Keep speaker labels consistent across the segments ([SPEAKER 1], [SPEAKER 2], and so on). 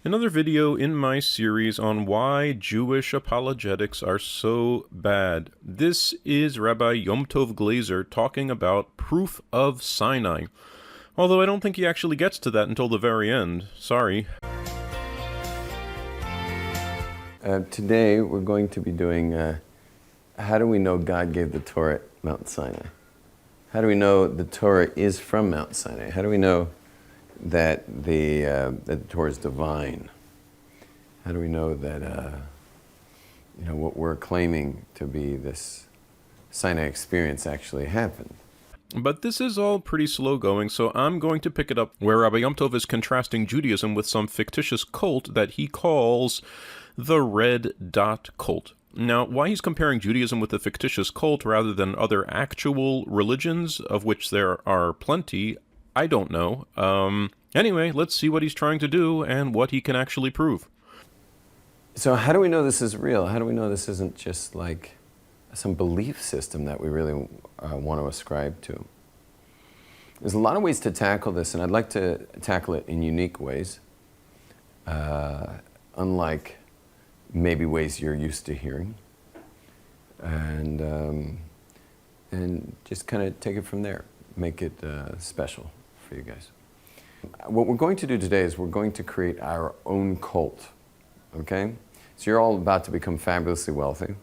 [SPEAKER 1] Another video in my series on why Jewish apologetics are so bad. This is Rabbi Yom Tov Glazer talking about proof of Sinai. Although I don't think he actually gets to that until the very end. Sorry.
[SPEAKER 2] Today we're going to be doing how do we know God gave the Torah at Mount Sinai? How do we know the Torah is from Mount Sinai? How do we know that the Torah is divine? How do we know that what we're claiming to be this Sinai experience actually happened?
[SPEAKER 1] But this is all pretty slow going, so I'm going to pick it up where Rabbi Yom Tov is contrasting Judaism with some fictitious cult that he calls the Red Dot Cult. Now, why he's comparing Judaism with a fictitious cult rather than other actual religions, of which there are plenty, I don't know. Anyway, let's see what he's trying to do and what he can actually prove.
[SPEAKER 2] So how do we know this is real? How do we know this isn't just like some belief system that we really want to ascribe to? There's a lot of ways to tackle this, and I'd like to tackle it in unique ways, unlike maybe ways you're used to hearing, and just kind of take it from there, make it special for you guys. What we're going to do today is we're going to create our own cult, okay? So you're all about to become fabulously wealthy,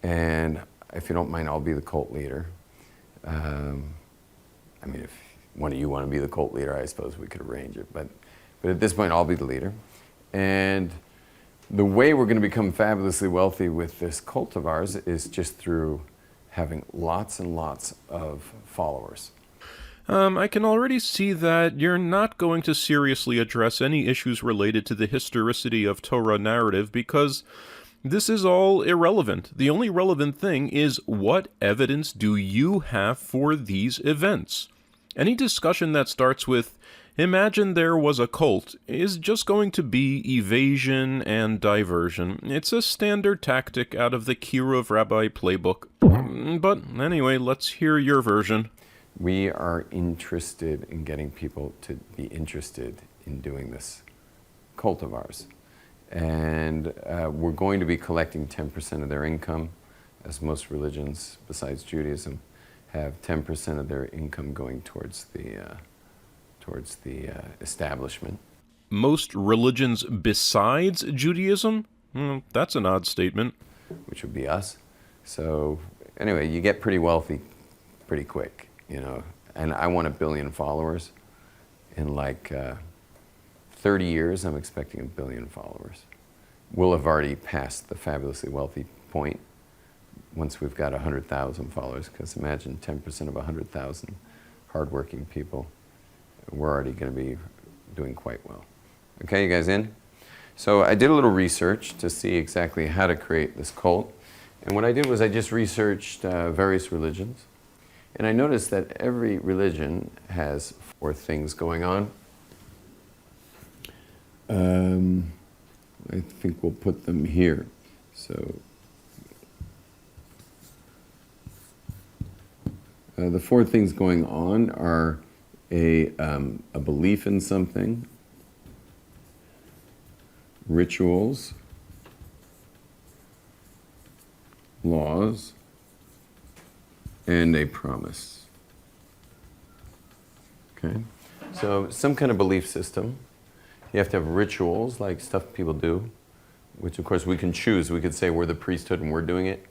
[SPEAKER 2] and if you don't mind, I'll be the cult leader. I mean, if one of you want to be the cult leader, I suppose we could arrange it, but at this point, I'll be the leader. And the way we're going to become fabulously wealthy with this cult of ours is just through having lots and lots of followers.
[SPEAKER 1] I can already see that you're not going to seriously address any issues related to the historicity of Torah narrative because this is all irrelevant. The only relevant thing is what evidence do you have for these events? Any discussion that starts with, imagine there was a cult, is just going to be evasion and diversion. It's a standard tactic out of the Kiruv Rabbi playbook. But anyway, let's hear your version.
[SPEAKER 2] We are interested in getting people to be interested in doing this cult of ours. And we're going to be collecting 10% of their income, as most religions besides Judaism have 10% of their income going towards the establishment.
[SPEAKER 1] Most religions besides Judaism? That's an odd statement.
[SPEAKER 2] Which would be us. So anyway, you get pretty wealthy pretty quick, you know. And I want 1 billion followers. In like 30 years, I'm expecting 1 billion followers. We'll have already passed the fabulously wealthy point once we've got 100,000 followers, because imagine 10% of 100,000 hardworking people. We're already going to be doing quite well. Okay, you guys in? So I did a little research to see exactly how to create this cult. And what I did was I just researched various religions. And I noticed that every religion has 4 things going on. I think we'll put them here. So the 4 things going on are a belief in something, rituals, laws, and a promise. Okay? So some kind of belief system. You have to have rituals, like stuff people do, which of course we can choose. We could say we're the priesthood and we're doing it,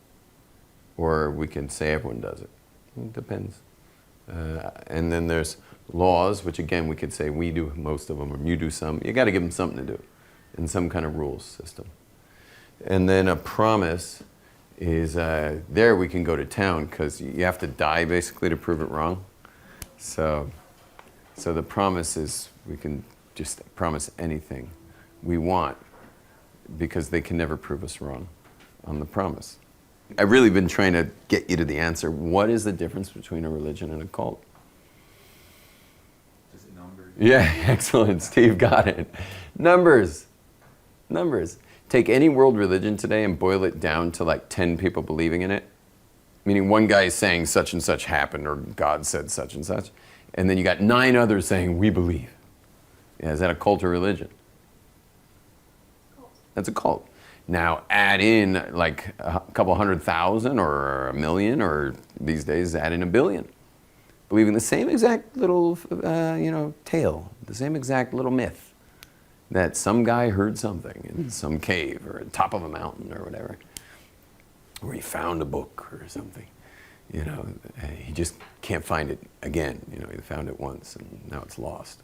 [SPEAKER 2] or we can say everyone does it. It depends. And then there's laws, which again we could say we do most of them, or you do some. You got to give them something to do, in some kind of rules system. And then a promise is there we can go to town because you have to die basically to prove it wrong. So the promise is we can just promise anything we want because they can never prove us wrong on the promise. I've really been trying to get you to the answer. What is the difference between a religion and a cult?
[SPEAKER 3] Just numbers.
[SPEAKER 2] Yeah, excellent. Steve got it. Numbers. Numbers. Take any world religion today and boil it down to like 10 people believing in it. Meaning one guy is saying such and such happened or God said such and such. And then you got 9 others saying we believe. Yeah, is that a cult or religion? That's a cult. Now add in like a couple 100,000 or 1,000,000, or these days add in 1,000,000,000, believing the same exact little tale, the same exact little myth, that some guy heard something in some cave or at the top of a mountain or whatever, or he found a book or something. He just can't find it again. He found it once and now it's lost.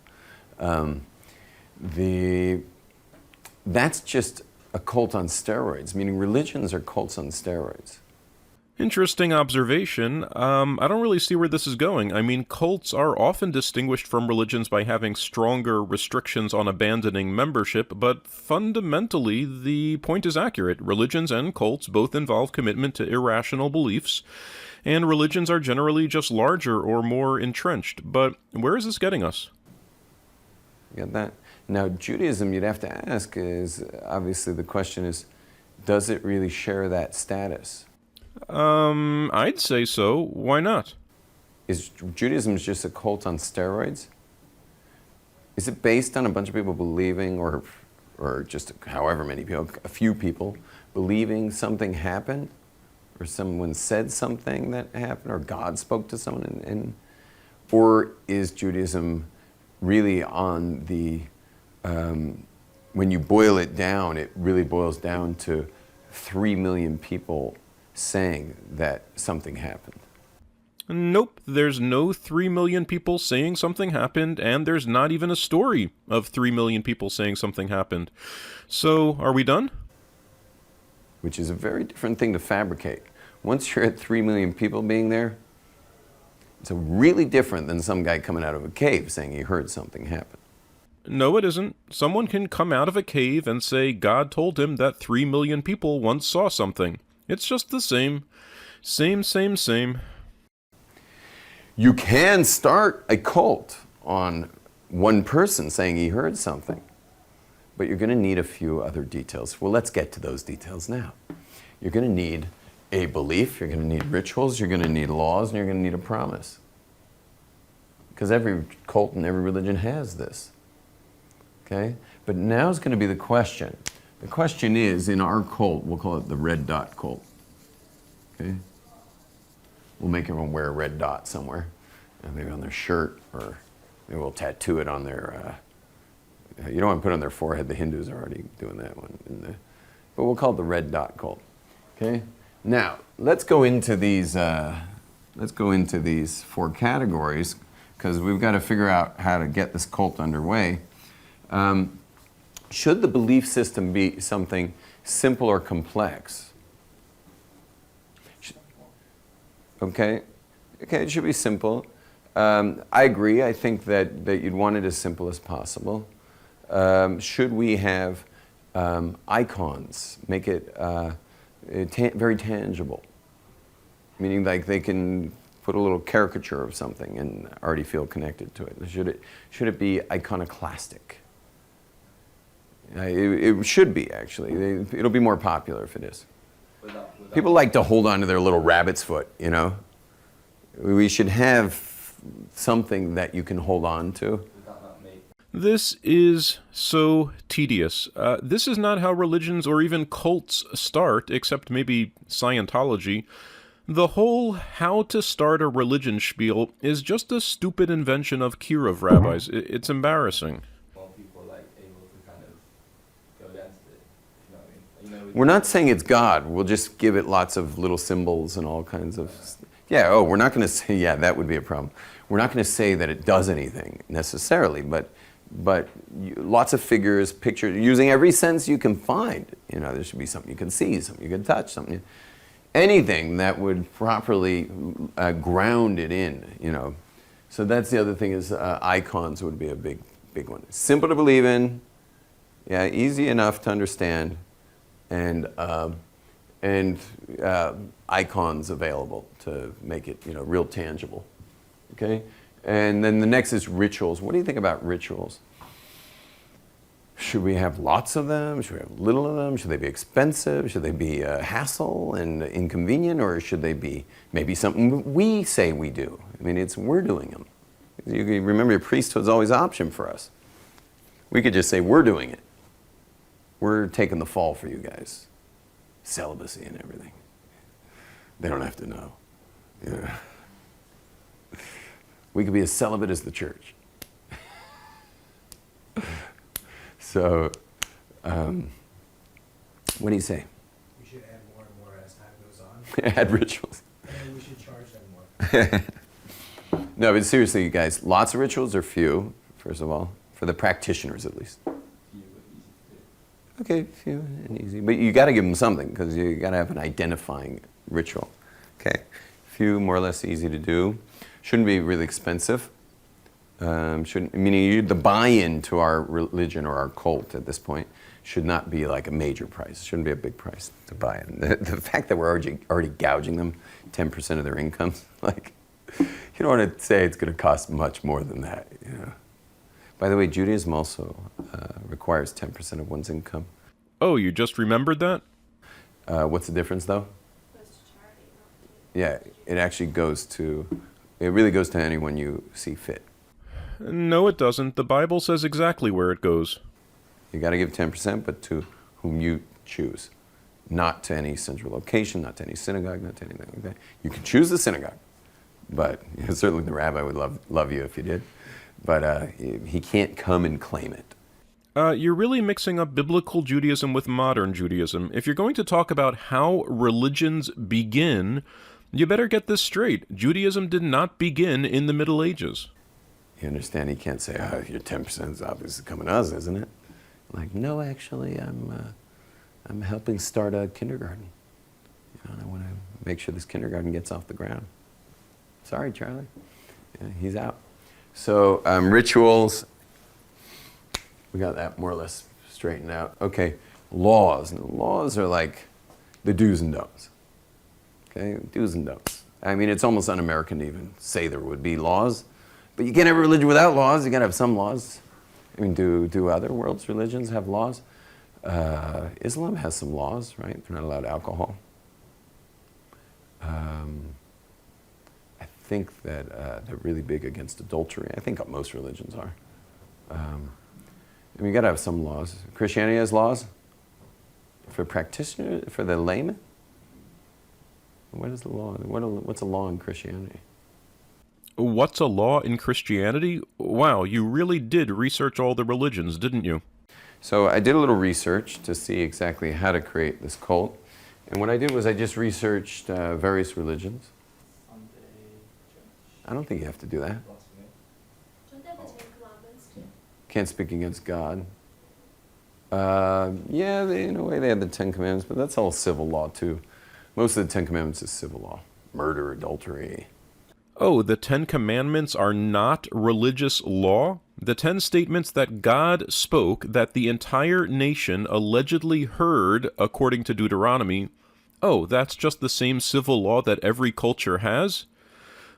[SPEAKER 2] That's just a cult on steroids, meaning religions are cults on steroids.
[SPEAKER 1] Interesting observation. I don't really see where this is going. I mean, cults are often distinguished from religions by having stronger restrictions on abandoning membership, but fundamentally, the point is accurate. Religions and cults both involve commitment to irrational beliefs, and religions are generally just larger or more entrenched. But where is this getting us?
[SPEAKER 2] You got that? Now, Judaism, you'd have to ask, is obviously the question is, does it really share that status?
[SPEAKER 1] I'd say so. Why not?
[SPEAKER 2] Is Judaism just a cult on steroids? Is it based on a bunch of people believing, or just however many people, a few people, believing something happened? Or someone said something that happened? Or God spoke to someone? Or is Judaism really on the, when you boil it down, it really boils down to 3 million people saying that something happened?
[SPEAKER 1] Nope, there's no 3 million people saying something happened, and there's not even a story of 3 million people saying something happened. So, are we done?
[SPEAKER 2] Which is a very different thing to fabricate. Once you're at 3 million people being there, it's really different than some guy coming out of a cave saying he heard something happen.
[SPEAKER 1] No, it isn't. Someone can come out of a cave and say God told him that 3 million people once saw something. It's just the same. Same.
[SPEAKER 2] You can start a cult on one person saying he heard something, but you're going to need a few other details. Well, let's get to those details now. You're going to need a belief, you're going to need rituals, you're going to need laws, and you're going to need a promise. Because every cult and every religion has this. Okay? But now's going to be the question. The question is, in our cult, we'll call it the red dot cult. Okay? We'll make everyone wear a red dot somewhere, maybe on their shirt, or maybe we'll tattoo it on their, you don't want to put it on their forehead, the Hindus are already doing that one. But we'll call it the red dot cult. Okay? Now, let's go into these 4 categories, because we've got to figure out how to get this cult underway. Should the belief system be something simple or complex? Okay, it should be simple. I agree. I think that you'd want it as simple as possible. Should we have icons? Make it very tangible, meaning like they can put a little caricature of something and already feel connected to it. Should it be iconoclastic? It should be, actually. It'll be more popular if it is. People like to hold on to their little rabbit's foot, We should have something that you can hold on to.
[SPEAKER 1] This is so tedious. This is not how religions or even cults start, except maybe Scientology. The whole how to start a religion spiel is just a stupid invention of Kirov rabbis. It's embarrassing.
[SPEAKER 2] We're not saying it's God. We'll just give it lots of little symbols and all kinds of... Yeah, we're not going to say... Yeah, that would be a problem. We're not going to say that it does anything, necessarily, but lots of figures, pictures, using every sense you can find. There should be something you can see, something you can touch, something... Anything that would properly ground it in, So that's the other thing is icons would be a big one. Simple to believe in, yeah, easy enough to understand, and icons available to make it, real tangible. Okay? And then the next is rituals. What do you think about rituals? Should we have lots of them? Should we have little of them? Should they be expensive? Should they be a hassle and inconvenient? Or should they be maybe something we say we do? I mean, we're doing them. You remember, your priesthood's always an option for us. We could just say we're doing it. We're taking the fall for you guys. Celibacy and everything. They don't have to know. Yeah. We could be as celibate as the church. So, what do you say?
[SPEAKER 3] We should add more and more as time goes on.
[SPEAKER 2] Add rituals.
[SPEAKER 3] And we should charge them more.
[SPEAKER 2] No, but seriously, you guys, lots of rituals or few, first of all, for the practitioners at least. Okay, few and easy. But you got to give them something because you got to have an identifying ritual. Okay, few, more or less easy to do. Shouldn't be really expensive. Meaning the buy-in to our religion or our cult at this point should not be like a major price. It shouldn't be a big price to buy in. The fact that we're already gouging them 10% of their incomes, like, you don't want to say it's going to cost much more than that. You know. By the way, Judaism also requires 10% of one's income.
[SPEAKER 1] Oh, you just remembered that?
[SPEAKER 2] What's the difference, though?
[SPEAKER 4] Goes to charity, not to
[SPEAKER 2] Yeah, it actually goes to, it really goes to anyone you see fit.
[SPEAKER 1] No, it doesn't. The Bible says exactly where it goes.
[SPEAKER 2] You got to give 10%, but to whom you choose. Not to any central location, not to any synagogue, not to anything like that. You can choose the synagogue, but certainly the rabbi would love you if you did. But he can't come and claim it.
[SPEAKER 1] You're really mixing up biblical Judaism with modern Judaism. If you're going to talk about how religions begin, you better get this straight. Judaism did not begin in the Middle Ages.
[SPEAKER 2] You understand? He can't say, "Oh, your 10% is obviously coming to us, isn't it?" Like, no, actually, I'm helping start a kindergarten. You know, and I want to make sure this kindergarten gets off the ground. Sorry, Charlie. Yeah, he's out. So rituals, we got that more or less straightened out. Okay, laws. Now, laws are like the do's and don'ts. Okay, do's and don'ts. I mean, it's almost un-American to even say there would be laws. But you can't have a religion without laws. You got to have some laws. I mean, do other world's religions have laws? Islam has some laws, right? They're not allowed alcohol. I think that they're really big against adultery. I think most religions are. I mean, you got to have some laws. Christianity has laws for practitioners, for the layman. What is the law? What's a law in Christianity?
[SPEAKER 1] What's a law in Christianity? Wow, you really did research all the religions, didn't you?
[SPEAKER 2] So I did a little research to see exactly how to create this cult. And what I did was I just researched various religions. I don't think you have to do that.
[SPEAKER 4] Don't they have the Ten Commandments too?
[SPEAKER 2] Can't speak against God. Yeah, in a way they have the Ten Commandments, but that's all civil law too. Most of the Ten Commandments is civil law. Murder, adultery.
[SPEAKER 1] Oh, the Ten Commandments are not religious law? The 10 statements that God spoke that the entire nation allegedly heard, according to Deuteronomy. Oh, that's just the same civil law that every culture has?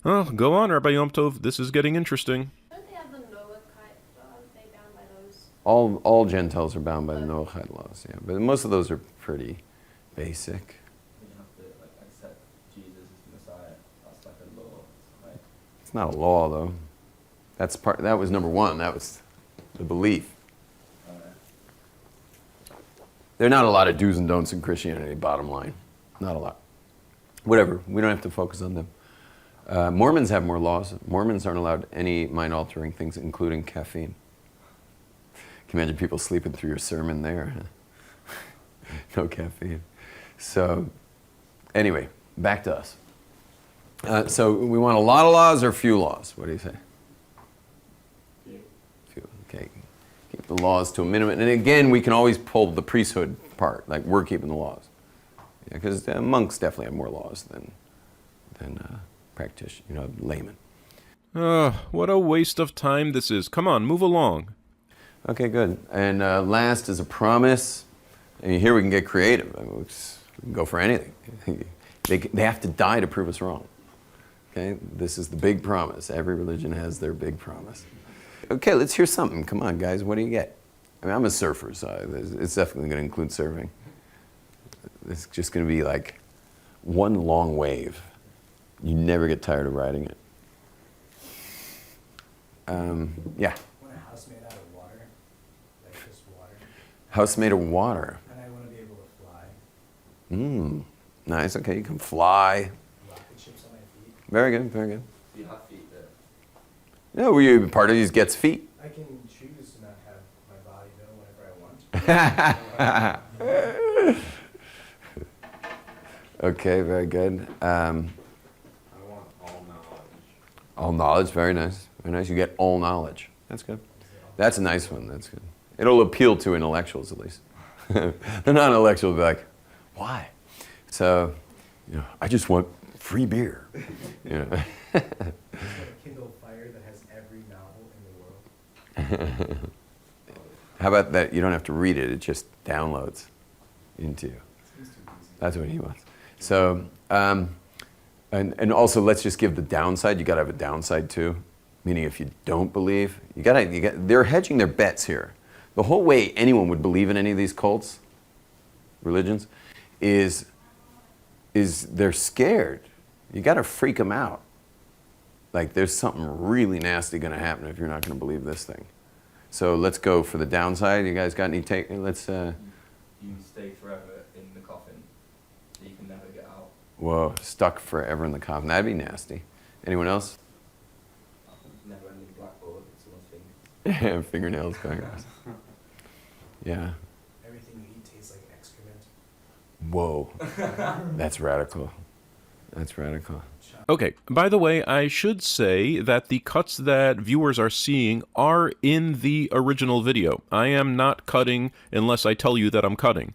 [SPEAKER 1] Oh, go on, Rabbi Yom Tov. This is getting interesting.
[SPEAKER 4] Don't they have the Noahide law? Aren't they bound by those?
[SPEAKER 2] All Gentiles are bound by the Noahide laws, yeah. But most of those are pretty basic.
[SPEAKER 5] You have to accept Jesus as the Messiah. That's like a law, right?
[SPEAKER 2] It's not a law, though. That was number one. That was the belief. There are not a lot of do's and don'ts in Christianity, bottom line. Not a lot. Whatever. We don't have to focus on them. Mormons have more laws. Mormons aren't allowed any mind-altering things, including caffeine. Can you imagine people sleeping through your sermon there? No caffeine. So, anyway, back to us. So we want a lot of laws or few laws? What do you say? Few. Okay. Keep the laws to a minimum. And again, we can always pull the priesthood part, like we're keeping the laws. Because monks definitely have more laws than laymen.
[SPEAKER 1] What a waste of time this is. Come on, move along.
[SPEAKER 2] Okay, good. And last is a promise. And here we can get creative. I mean, we can go for anything. They have to die to prove us wrong. Okay, this is the big promise. Every religion has their big promise. Okay, let's hear something. Come on, guys. What do you get? I mean, I'm a surfer, so it's definitely going to include surfing. It's just going to be like one long wave. You never get tired of riding it. Yeah.
[SPEAKER 3] Want a house made out of water? Like just water?
[SPEAKER 2] House made of water.
[SPEAKER 3] And I want to be able to fly.
[SPEAKER 2] Nice. Okay, you can fly.
[SPEAKER 3] Rocket ships on my feet.
[SPEAKER 2] Very good. Very good.
[SPEAKER 5] You have feet there.
[SPEAKER 2] No, part of you gets feet.
[SPEAKER 3] I can choose to not have my body though whenever I want.
[SPEAKER 2] Okay, very good.
[SPEAKER 5] I want all knowledge.
[SPEAKER 2] All knowledge, very nice. Very nice. You get all knowledge. That's good. That's a nice one. That's good. It'll appeal to intellectuals at least. The non-intellectual will be like, why? So, I just want free beer.
[SPEAKER 3] It's like a Kindle Fire that has every novel in the world.
[SPEAKER 2] How about that? You don't have to read it. It just downloads into you.
[SPEAKER 3] Seems too easy.
[SPEAKER 2] That's what he wants. So, and also let's just give the downside. You got to have a downside too. Meaning, if you don't believe, they're hedging their bets here. The whole way anyone would believe in any of these cults, religions, is they're scared. You got to freak them out. Like there's something really nasty going to happen if you're not going to believe this thing. So let's go for the downside. You guys got any take? Let's.
[SPEAKER 5] You stay forever in the coffin, so you can never get out.
[SPEAKER 2] Whoa, stuck forever in the coffin. That'd be nasty. Anyone else?
[SPEAKER 5] Never ending blackboard with someone's fingers.
[SPEAKER 2] Fingernails going across. Yeah.
[SPEAKER 3] Everything you eat tastes like excrement.
[SPEAKER 2] Whoa. That's radical. That's radical.
[SPEAKER 1] Okay, by the way, I should say that the cuts that viewers are seeing are in the original video. I am not cutting unless I tell you that I'm cutting.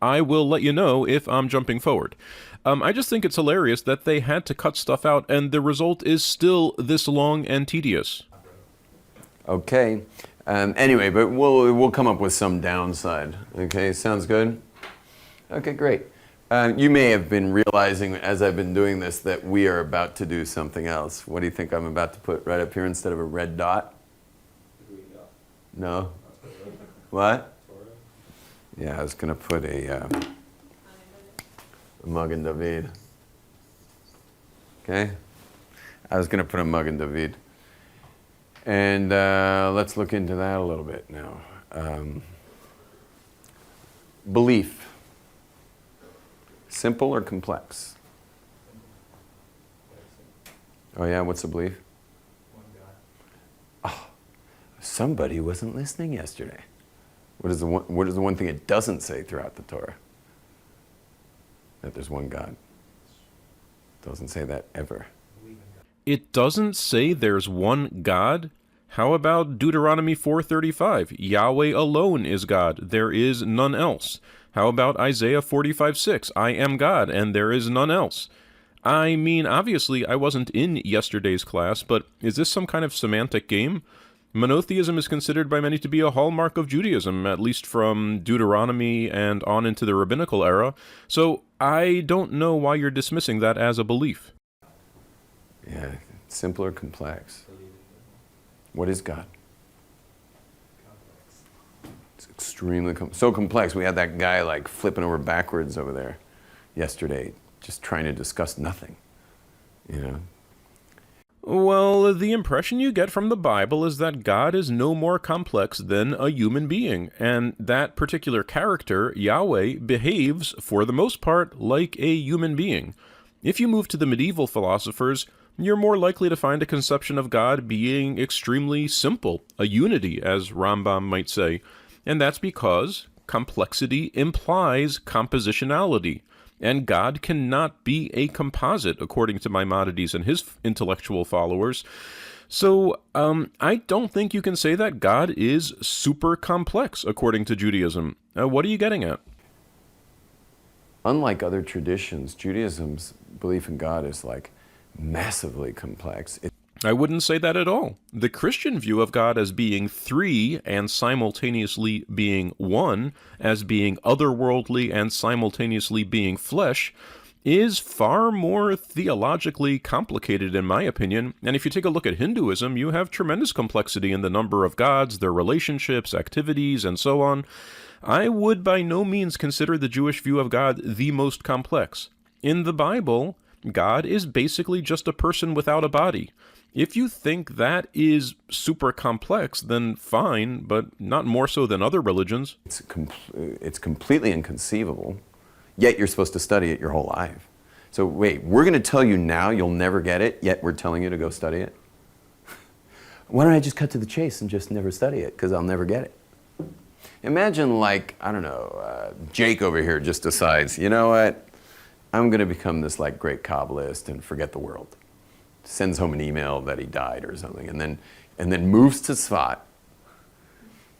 [SPEAKER 1] I will let you know if I'm jumping forward. I just think it's hilarious that they had to cut stuff out and the result is still this long and tedious.
[SPEAKER 2] Okay. Anyway, but we'll come up with some downside. Okay, sounds good? Okay, great. You may have been realizing as I've been doing this that we are about to do something else. What do you think I'm about to put right up here instead of a red dot? No? What? Yeah, I was going to put a Magen David. Okay? I was going to put a Magen David. And let's look into that a little bit now. Belief. Simple or complex? Oh yeah, what's the belief?
[SPEAKER 3] One God.
[SPEAKER 2] Somebody wasn't listening yesterday. What is the one thing it doesn't say throughout the Torah? That there's one God. It doesn't say that ever.
[SPEAKER 3] Believe in God.
[SPEAKER 1] It doesn't say there's one God? How about Deuteronomy 4:35? Yahweh alone is God, there is none else. How about Isaiah 45:6? I am God, and there is none else. I mean, obviously, I wasn't in yesterday's class, but is this some kind of semantic game? Monotheism is considered by many to be a hallmark of Judaism, at least from Deuteronomy and on into the rabbinical era, so I don't know why you're dismissing that as a belief.
[SPEAKER 2] Yeah, simple or complex? What is God?
[SPEAKER 3] Complex.
[SPEAKER 2] It's extremely so complex. We had that guy like flipping over backwards over there yesterday, just trying to discuss nothing.
[SPEAKER 1] Well, the impression you get from the Bible is that God is no more complex than a human being, and that particular character, Yahweh, behaves, for the most part, like a human being. If you move to the medieval philosophers, you're more likely to find a conception of God being extremely simple, a unity, as Rambam might say, and that's because complexity implies compositionality. And God cannot be a composite, according to Maimonides and his intellectual followers. So, I don't think you can say that God is super complex, according to Judaism. What are you getting at?
[SPEAKER 2] Unlike other traditions, Judaism's belief in God is like massively complex.
[SPEAKER 1] I wouldn't say that at all. The Christian view of God as being three and simultaneously being one, as being otherworldly and simultaneously being flesh, is far more theologically complicated in my opinion, and if you take a look at Hinduism, you have tremendous complexity in the number of gods, their relationships, activities, and so on. I would by no means consider the Jewish view of God the most complex. In the Bible, God is basically just a person without a body. If you think that is super complex, then fine, but not more so than other religions.
[SPEAKER 2] It's completely inconceivable, yet you're supposed to study it your whole life. So wait, we're going to tell you now you'll never get it, yet we're telling you to go study it? Why don't I just cut to the chase and just never study it, because I'll never get it? Imagine, like, I don't know, Jake over here just decides, you know what, I'm going to become this like great Kabbalist and forget the world. Sends home an email that he died or something, and then moves to Tzfat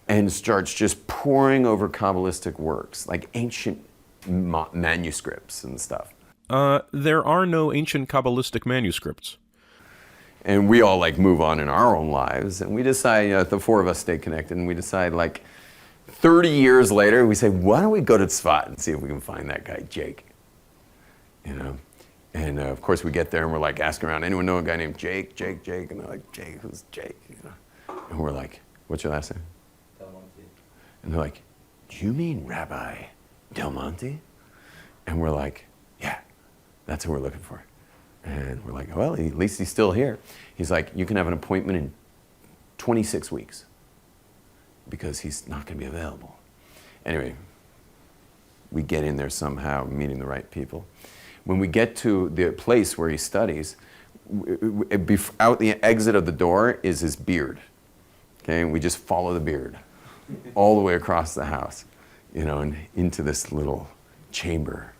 [SPEAKER 2] and starts just poring over Kabbalistic works, like ancient manuscripts and stuff.
[SPEAKER 1] There are no ancient Kabbalistic manuscripts.
[SPEAKER 2] And we all like move on in our own lives, and we decide, the four of us stay connected, and we decide like 30 years later, we say, why don't we go to Tzfat and see if we can find that guy, Jake? You know? And of course we get there and we're like asking around, anyone know a guy named Jake? Jake? And they're like, Jake, who's Jake? You know? And we're like, what's your last name?
[SPEAKER 5] Del Monte.
[SPEAKER 2] And they're like, do you mean Rabbi Del Monte? And we're like, yeah, that's who we're looking for. And we're like, well, at least he's still here. He's like, you can have an appointment in 26 weeks because he's not going to be available. Anyway, we get in there somehow, meeting the right people. When we get to the place where he studies, out the exit of the door is his beard. Okay, and we just follow the beard all the way across the house, you know, and into this little chamber.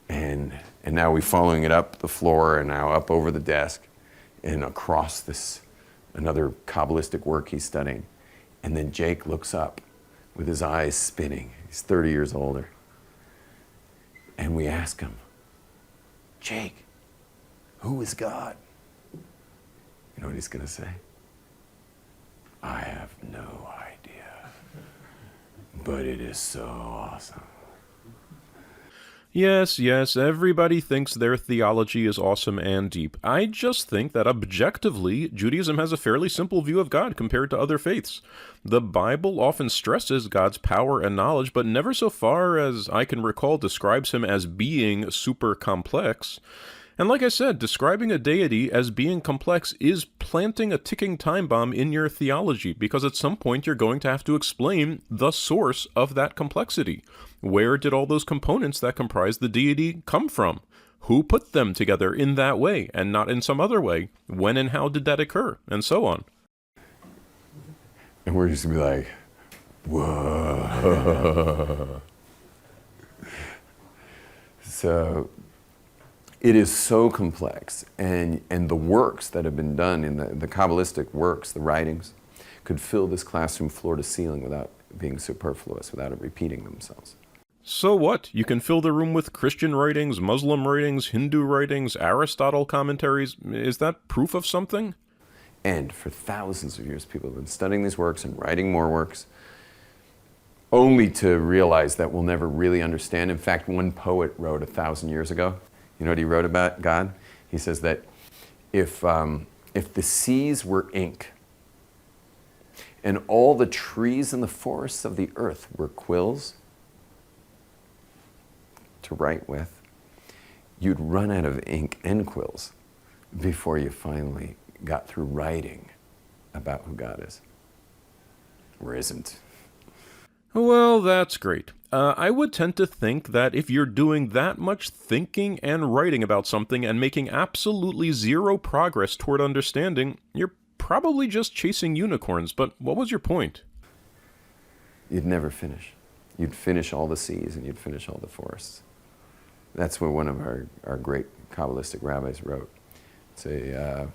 [SPEAKER 2] And now we're following it up the floor and now up over the desk and across this, another Kabbalistic work he's studying. And then Jake looks up with his eyes spinning. He's 30 years older. And we ask him, Jake, who is God? You know what he's going to say? I have no idea, but it is so awesome.
[SPEAKER 1] Yes, everybody thinks their theology is awesome and deep. I just think that objectively, Judaism has a fairly simple view of God compared to other faiths. The Bible often stresses God's power and knowledge, but never so far as I can recall describes him as being super complex. And like I said, describing a deity as being complex is planting a ticking time bomb in your theology, because at some point you're going to have to explain the source of that complexity. Where did all those components that comprise the deity come from? Who put them together in that way and not in some other way? When and how did that occur? And so on.
[SPEAKER 2] And we're just going to be like, whoa. So it is so complex, and the works that have been done in the Kabbalistic works, the writings, could fill this classroom floor to ceiling without being superfluous, without it repeating themselves.
[SPEAKER 1] So what? You can fill the room with Christian writings, Muslim writings, Hindu writings, Aristotle commentaries. Is that proof of something?
[SPEAKER 2] And for thousands of years, people have been studying these works and writing more works, only to realize that we'll never really understand. In fact, one poet wrote 1,000 years ago. You know what he wrote about God? He says that if the seas were ink and all the trees and the forests of the earth were quills to write with, you'd run out of ink and quills before you finally got through writing about who God is or isn't.
[SPEAKER 1] Well, that's great. I would tend to think that if you're doing that much thinking and writing about something and making absolutely zero progress toward understanding, you're probably just chasing unicorns. But what was your point?
[SPEAKER 2] You'd never finish. You'd finish all the seas and you'd finish all the forests. That's what one of our great Kabbalistic rabbis wrote. It's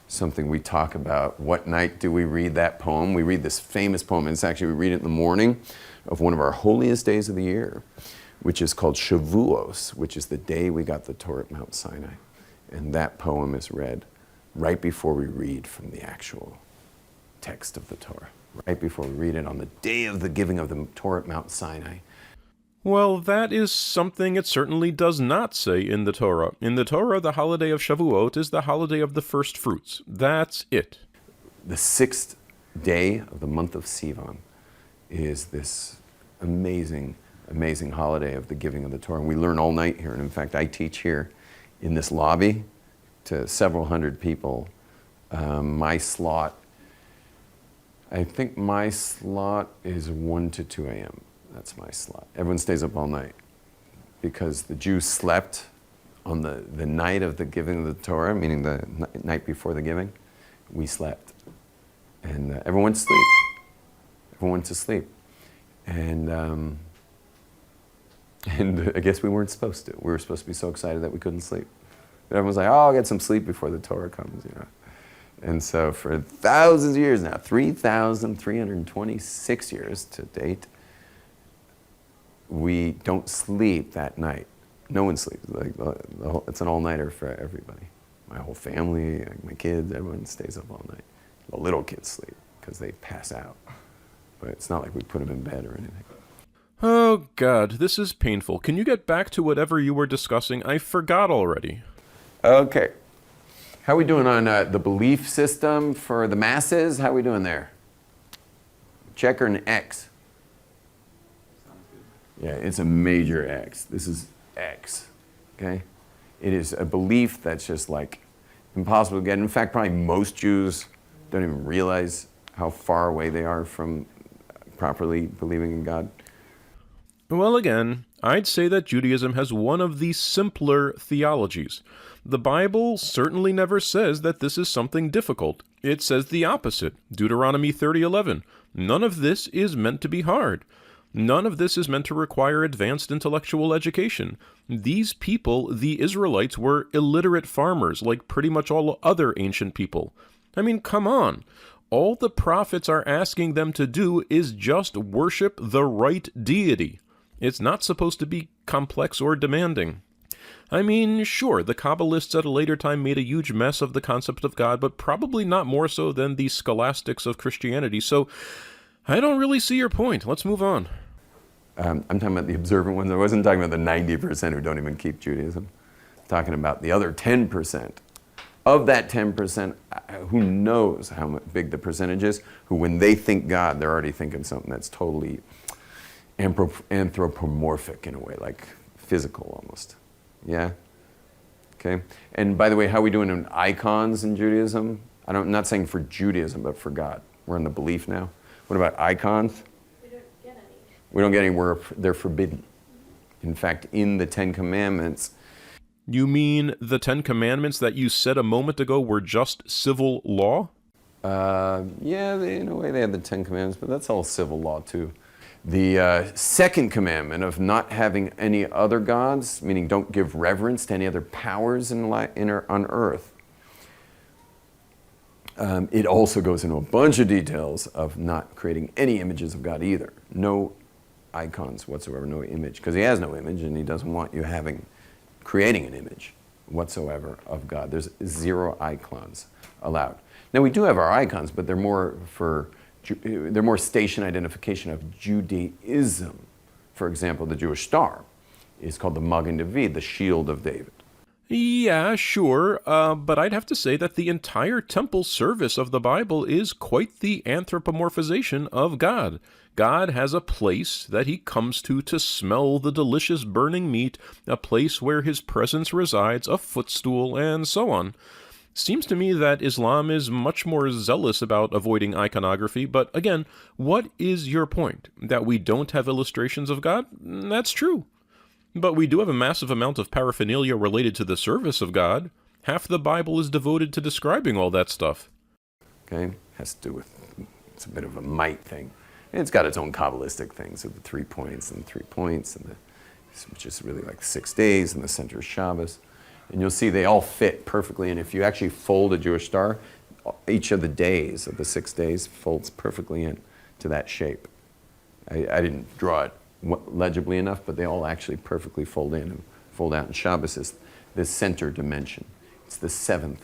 [SPEAKER 2] something we talk about. What night do we read that poem? We read this famous poem, and it's actually, we read it in the morning of one of our holiest days of the year, which is called Shavuos, which is the day we got the Torah at Mount Sinai. And that poem is read right before we read from the actual text of the Torah, right before we read it on the day of the giving of the Torah at Mount Sinai.
[SPEAKER 1] Well, that is something it certainly does not say in the Torah. In the Torah, the holiday of Shavuot is the holiday of the first fruits. That's it.
[SPEAKER 2] The 6th day of the month of Sivan is this amazing, amazing holiday of the giving of the Torah. And we learn all night here. And in fact, I teach here in this lobby to several hundred people My slot, I think my slot is 1 to 2 a.m. That's my slot. Everyone stays up all night because the Jews slept on the night of the giving of the Torah, meaning the night before the giving. We slept. And everyone went to sleep. Everyone went to sleep. And I guess we weren't supposed to. We were supposed to be so excited that we couldn't sleep. But everyone's like, oh, I'll get some sleep before the Torah comes, you know. And so for thousands of years now, 3,326 years to date, we don't sleep that night. No one sleeps. Like it's an all-nighter for everybody. My whole family, my kids, everyone stays up all night. The little kids sleep because they pass out. But it's not like we put them in bed or anything.
[SPEAKER 1] Oh, God, this is painful. Can you get back to whatever you were discussing? I forgot already.
[SPEAKER 2] Okay. How are we doing on the belief system for the masses? How are we doing there? Check or an X?
[SPEAKER 5] Sounds good.
[SPEAKER 2] Yeah, it's a major X. This is X, okay? It is a belief that's just like impossible to get. In fact, probably most Jews don't even realize how far away they are from properly believing in God.
[SPEAKER 1] Well, again, I'd say that Judaism has one of the simpler theologies. The Bible certainly never says that this is something difficult. It says the opposite. Deuteronomy 30:11. None of this is meant to be hard. None of this is meant to require advanced intellectual education. These people, the Israelites, were illiterate farmers like pretty much all other ancient people. I mean, come on. All the prophets are asking them to do is just worship the right deity. It's not supposed to be complex or demanding. I mean, sure, the Kabbalists at a later time made a huge mess of the concept of God, but probably not more so than the scholastics of Christianity, so I don't really see your point. Let's move on.
[SPEAKER 2] I'm talking about the observant ones. I wasn't talking about the 90% who don't even keep Judaism. I'm talking about the other 10%. Of that 10%, who knows how big the percentage is, who when they think God, they're already thinking something that's totally anthropomorphic in a way, like physical almost. Yeah? Okay? And by the way, how are we doing in icons in Judaism? I'm not saying for Judaism, but for God. We're in the belief now. What about icons?
[SPEAKER 4] We don't get any.
[SPEAKER 2] We don't get anywhere. They're forbidden. In fact, in the Ten Commandments.
[SPEAKER 1] You mean the 10 Commandments that you said a moment ago were just civil law?
[SPEAKER 2] Yeah, in a way they had the Ten Commandments, but that's all civil law too. The second commandment of not having any other gods, meaning don't give reverence to any other powers on earth. It also goes into a bunch of details of not creating any images of God either. No icons whatsoever, no image, because he has no image and he doesn't want you creating an image whatsoever of God. There's 0 icons allowed. Now we do have our icons, but they're more station identification of Judaism. For example, the Jewish star is called the Magen David, the shield of David.
[SPEAKER 1] Yeah, sure, but I'd have to say that the entire temple service of the Bible is quite the anthropomorphization of God. God has a place that he comes to smell the delicious burning meat, a place where his presence resides, a footstool, and so on. Seems to me that Islam is much more zealous about avoiding iconography, but again, what is your point? That we don't have illustrations of God? That's true. But we do have a massive amount of paraphernalia related to the service of God. Half the Bible is devoted to describing all that stuff.
[SPEAKER 2] Okay? Has to do with, it's a bit of a might thing. And it's got its own Kabbalistic things of the 3 points, and which is really like 6 days, and the center of Shabbos. And you'll see they all fit perfectly. And if you actually fold a Jewish star, each of the days of the 6 days folds perfectly in to that shape. I didn't draw it legibly enough, but they all actually perfectly fold in and fold out. And Shabbos is the center dimension. It's the 7th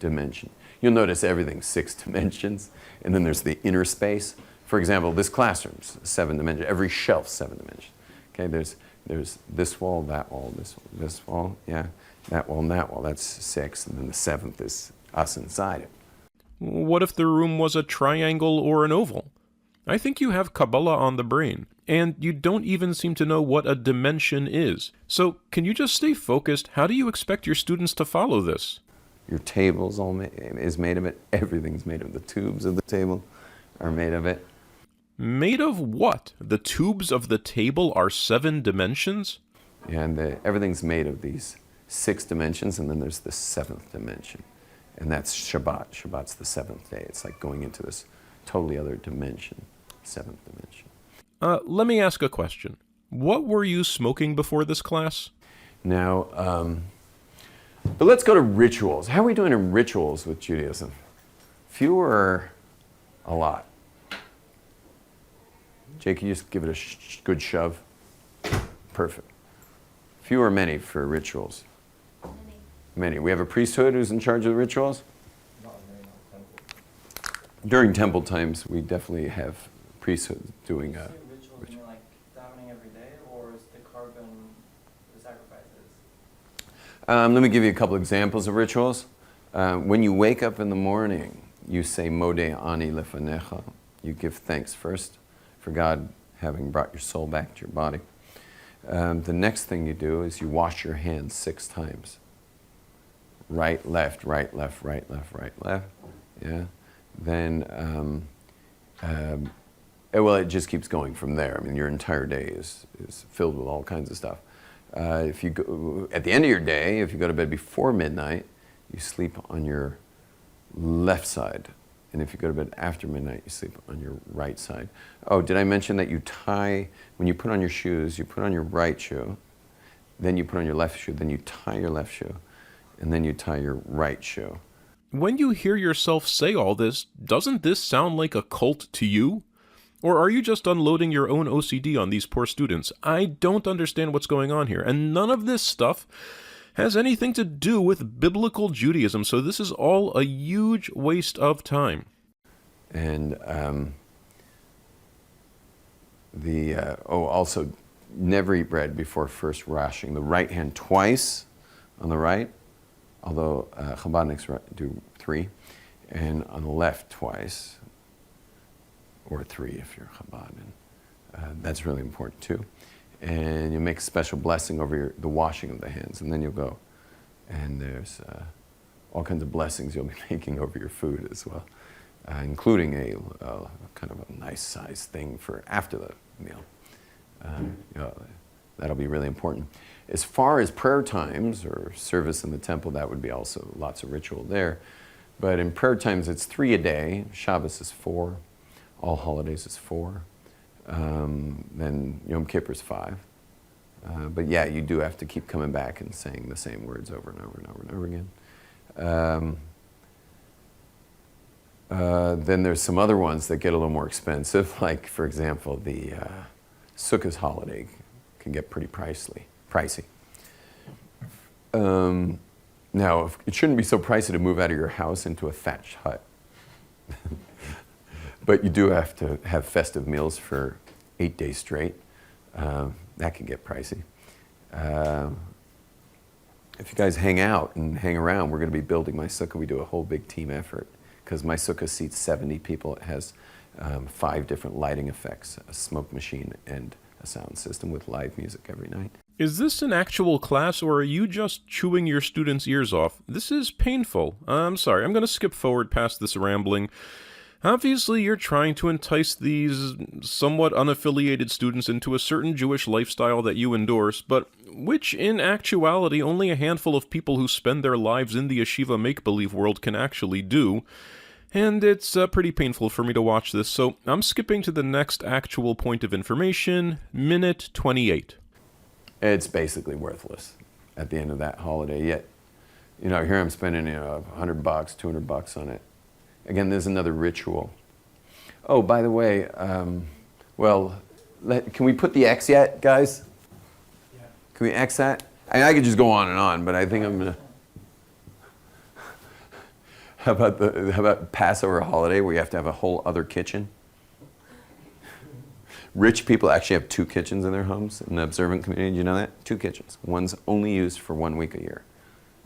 [SPEAKER 2] dimension. You'll notice everything's 6 dimensions, and then there's the inner space. For example, this classroom's 7 dimensions. Every shelf's 7 dimensions. Okay, there's this wall, that wall, this wall, yeah, that wall, and that wall. That's 6, and then the 7th is us inside it.
[SPEAKER 1] What if the room was a triangle or an oval? I think you have Kabbalah on the brain, and you don't even seem to know what a dimension is. So, can you just stay focused? How do you expect your students to follow this?
[SPEAKER 2] Your table's is made of it. Everything's made of it. The tubes of the table are made of it.
[SPEAKER 1] Made of what? The tubes of the table are 7 dimensions?
[SPEAKER 2] And everything's made of these 6 dimensions, and then there's the 7th dimension. And that's Shabbat. Shabbat's the 7th day. It's like going into this totally other dimension, 7th dimension.
[SPEAKER 1] Let me ask a question. What were you smoking before this class?
[SPEAKER 2] Now, but let's go to rituals. How are we doing in rituals with Judaism? Few or a lot? Jake, can you just give it a good shove? Perfect. Few or many for rituals? Many. We have a priesthood who's in charge of the rituals?
[SPEAKER 5] Not very temple.
[SPEAKER 2] During temple times, we definitely have priesthood doing
[SPEAKER 5] Rituals mean like davening every day, or is the carbon the sacrifices?
[SPEAKER 2] Let me give you a couple examples of rituals. When you wake up in the morning, you say Modeh ani lefanecha. You give thanks first for God having brought your soul back to your body. The next thing you do is you wash your hands 6 times. Right, left, right, left, right, left, right, left. Yeah. Then, well, it just keeps going from there. I mean, your entire day is filled with all kinds of stuff. If you go, at the end of your day, if you go to bed before midnight, you sleep on your left side. And if you go to bed after midnight, you sleep on your right side. Oh, did I mention that you tie, when you put on your shoes, you put on your right shoe, then you put on your left shoe, then you tie your left shoe, and then you tie your right shoe.
[SPEAKER 1] When you hear yourself say all this, doesn't this sound like a cult to you? Or are you just unloading your own OCD on these poor students? I don't understand what's going on here, and none of this stuff has anything to do with biblical Judaism, so this is all a huge waste of time.
[SPEAKER 2] And also, never eat bread before first washing the right hand twice on the right, although Chabadniks do 3, and on the left twice, or 3 if you're Chabad. And that's really important too. And you'll make a special blessing over the washing of the hands, and then you'll go. And there's all kinds of blessings you'll be making over your food as well, including a kind of a nice size thing for after the meal. That'll be really important. As far as prayer times or service in the temple, that would be also lots of ritual there. But in prayer times, it's 3 a day. Shabbos is 4. All holidays is 4. Then Yom Kippur is 5. But yeah, you do have to keep coming back and saying the same words over and over and over and over again. Then there's some other ones that get a little more expensive, like, for example, the Sukkot holiday can get pretty pricey. Now, it shouldn't be so pricey to move out of your house into a thatched hut. But you do have to have festive meals for 8 days straight. That can get pricey. If you guys hang out and hang around, we're going to be building my sukkah. We do a whole big team effort because my sukkah seats 70 people. It has 5 different lighting effects, a smoke machine, and a sound system with live music every night.
[SPEAKER 1] Is this an actual class, or are you just chewing your students' ears off? This is painful. I'm sorry, I'm going to skip forward past this rambling. Obviously, you're trying to entice these somewhat unaffiliated students into a certain Jewish lifestyle that you endorse, but which in actuality only a handful of people who spend their lives in the yeshiva make-believe world can actually do. And it's pretty painful for me to watch this, so I'm skipping to the next actual point of information, minute 28.
[SPEAKER 2] It's basically worthless at the end of that holiday. Yet, here I'm spending $100, $200 on it. Again, there's another ritual. Oh, by the way, can we put the X yet, guys?
[SPEAKER 3] Yeah.
[SPEAKER 2] Can we X that? I could just go on and on, but I think I'm gonna. How about Passover holiday where you have to have a whole other kitchen? Rich people actually have 2 kitchens in their homes in the observant community. Do you know that? 2 kitchens. One's only used for 1 week a year.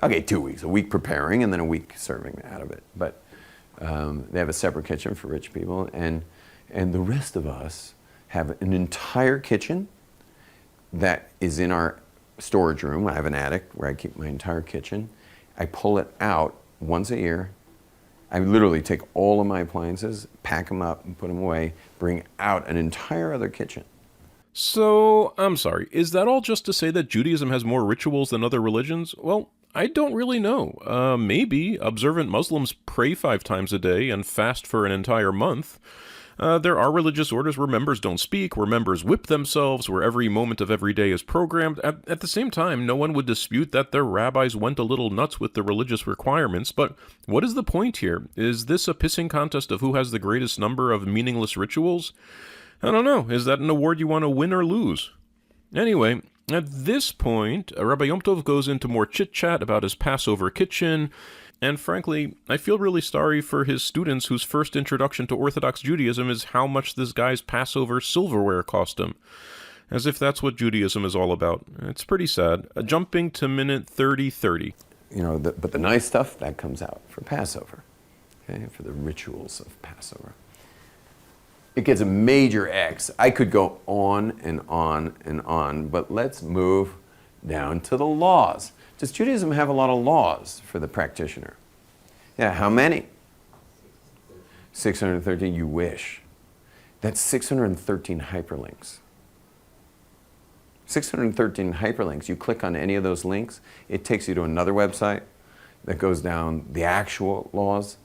[SPEAKER 2] Okay, 2 weeks. A week preparing and then a week serving out of it. But they have a separate kitchen for rich people. And the rest of us have an entire kitchen that is in our storage room. I have an attic where I keep my entire kitchen. I pull it out once a year. I literally take all of my appliances, pack them up, and put them away, bring out an entire other kitchen.
[SPEAKER 1] So, I'm sorry, is that all just to say that Judaism has more rituals than other religions? Well, I don't really know. Maybe. Observant Muslims pray 5 times a day and fast for an entire month. There are religious orders where members don't speak, where members whip themselves, where every moment of every day is programmed. At the same time, no one would dispute that their rabbis went a little nuts with the religious requirements, but what is the point here? Is this a pissing contest of who has the greatest number of meaningless rituals? I don't know. Is that an award you want to win or lose? Anyway, at this point, Rabbi Yom Tov goes into more chit-chat about his Passover kitchen, and frankly, I feel really sorry for his students whose first introduction to Orthodox Judaism is how much this guy's Passover silverware cost him. As if that's what Judaism is all about. It's pretty sad. Jumping to minute 30:30.
[SPEAKER 2] But the nice stuff, that comes out for Passover, okay, for the rituals of Passover. It gets a major X. I could go on and on and on, but let's move down to the laws. Does Judaism have a lot of laws for the practitioner? Yeah, how many? 613, you wish. That's 613 hyperlinks. 613 hyperlinks. You click on any of those links, it takes you to another website that goes down the actual laws.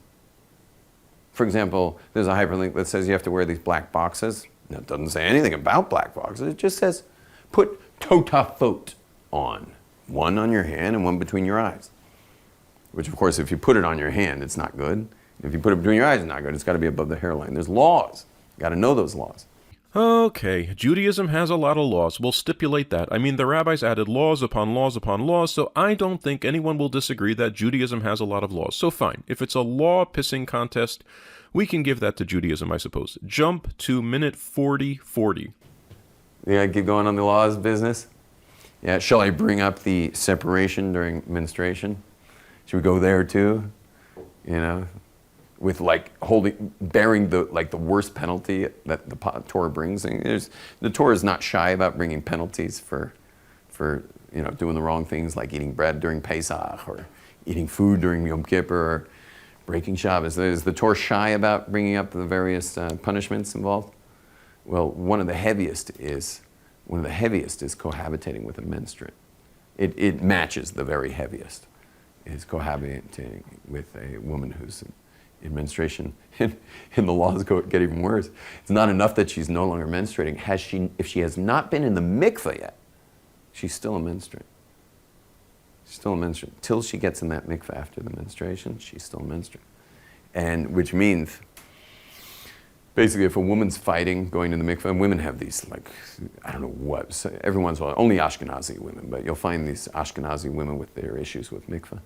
[SPEAKER 2] For example, there's a hyperlink that says you have to wear these black boxes. Now, it doesn't say anything about black boxes. It just says put totafot on. One on your hand and one between your eyes. Which, of course, if you put it on your hand, it's not good. If you put it between your eyes, it's not good. It's got to be above the hairline. There's laws. You got to know those laws.
[SPEAKER 1] Okay, Judaism has a lot of laws. We'll stipulate that. I mean, the rabbis added laws upon laws upon laws, so I don't think anyone will disagree that Judaism has a lot of laws. So fine, if it's a law-pissing contest, we can give that to Judaism, I suppose. Jump to minute 40:40.
[SPEAKER 2] Yeah, keep going on the laws business. Yeah, shall I bring up the separation during menstruation? Should we go there too? With bearing the worst penalty that the Torah brings. The Torah is not shy about bringing penalties for doing the wrong things, like eating bread during Pesach or eating food during Yom Kippur or breaking Shabbos. Is the Torah shy about bringing up the various punishments involved? Well, one of the heaviest is cohabitating with a menstruant. It matches the very heaviest, is cohabitating with a woman who's in menstruation. And the laws get even worse. It's not enough that she's no longer menstruating. If she has not been in the mikveh yet, she's still a menstruant. She's still a menstruant. Till she gets in that mikveh after the menstruation, she's still a menstruant. And which means, basically, if a woman's fighting going to the mikveh, and women have these, I don't know what, every once in a while, only Ashkenazi women, but you'll find these Ashkenazi women with their issues with mikveh.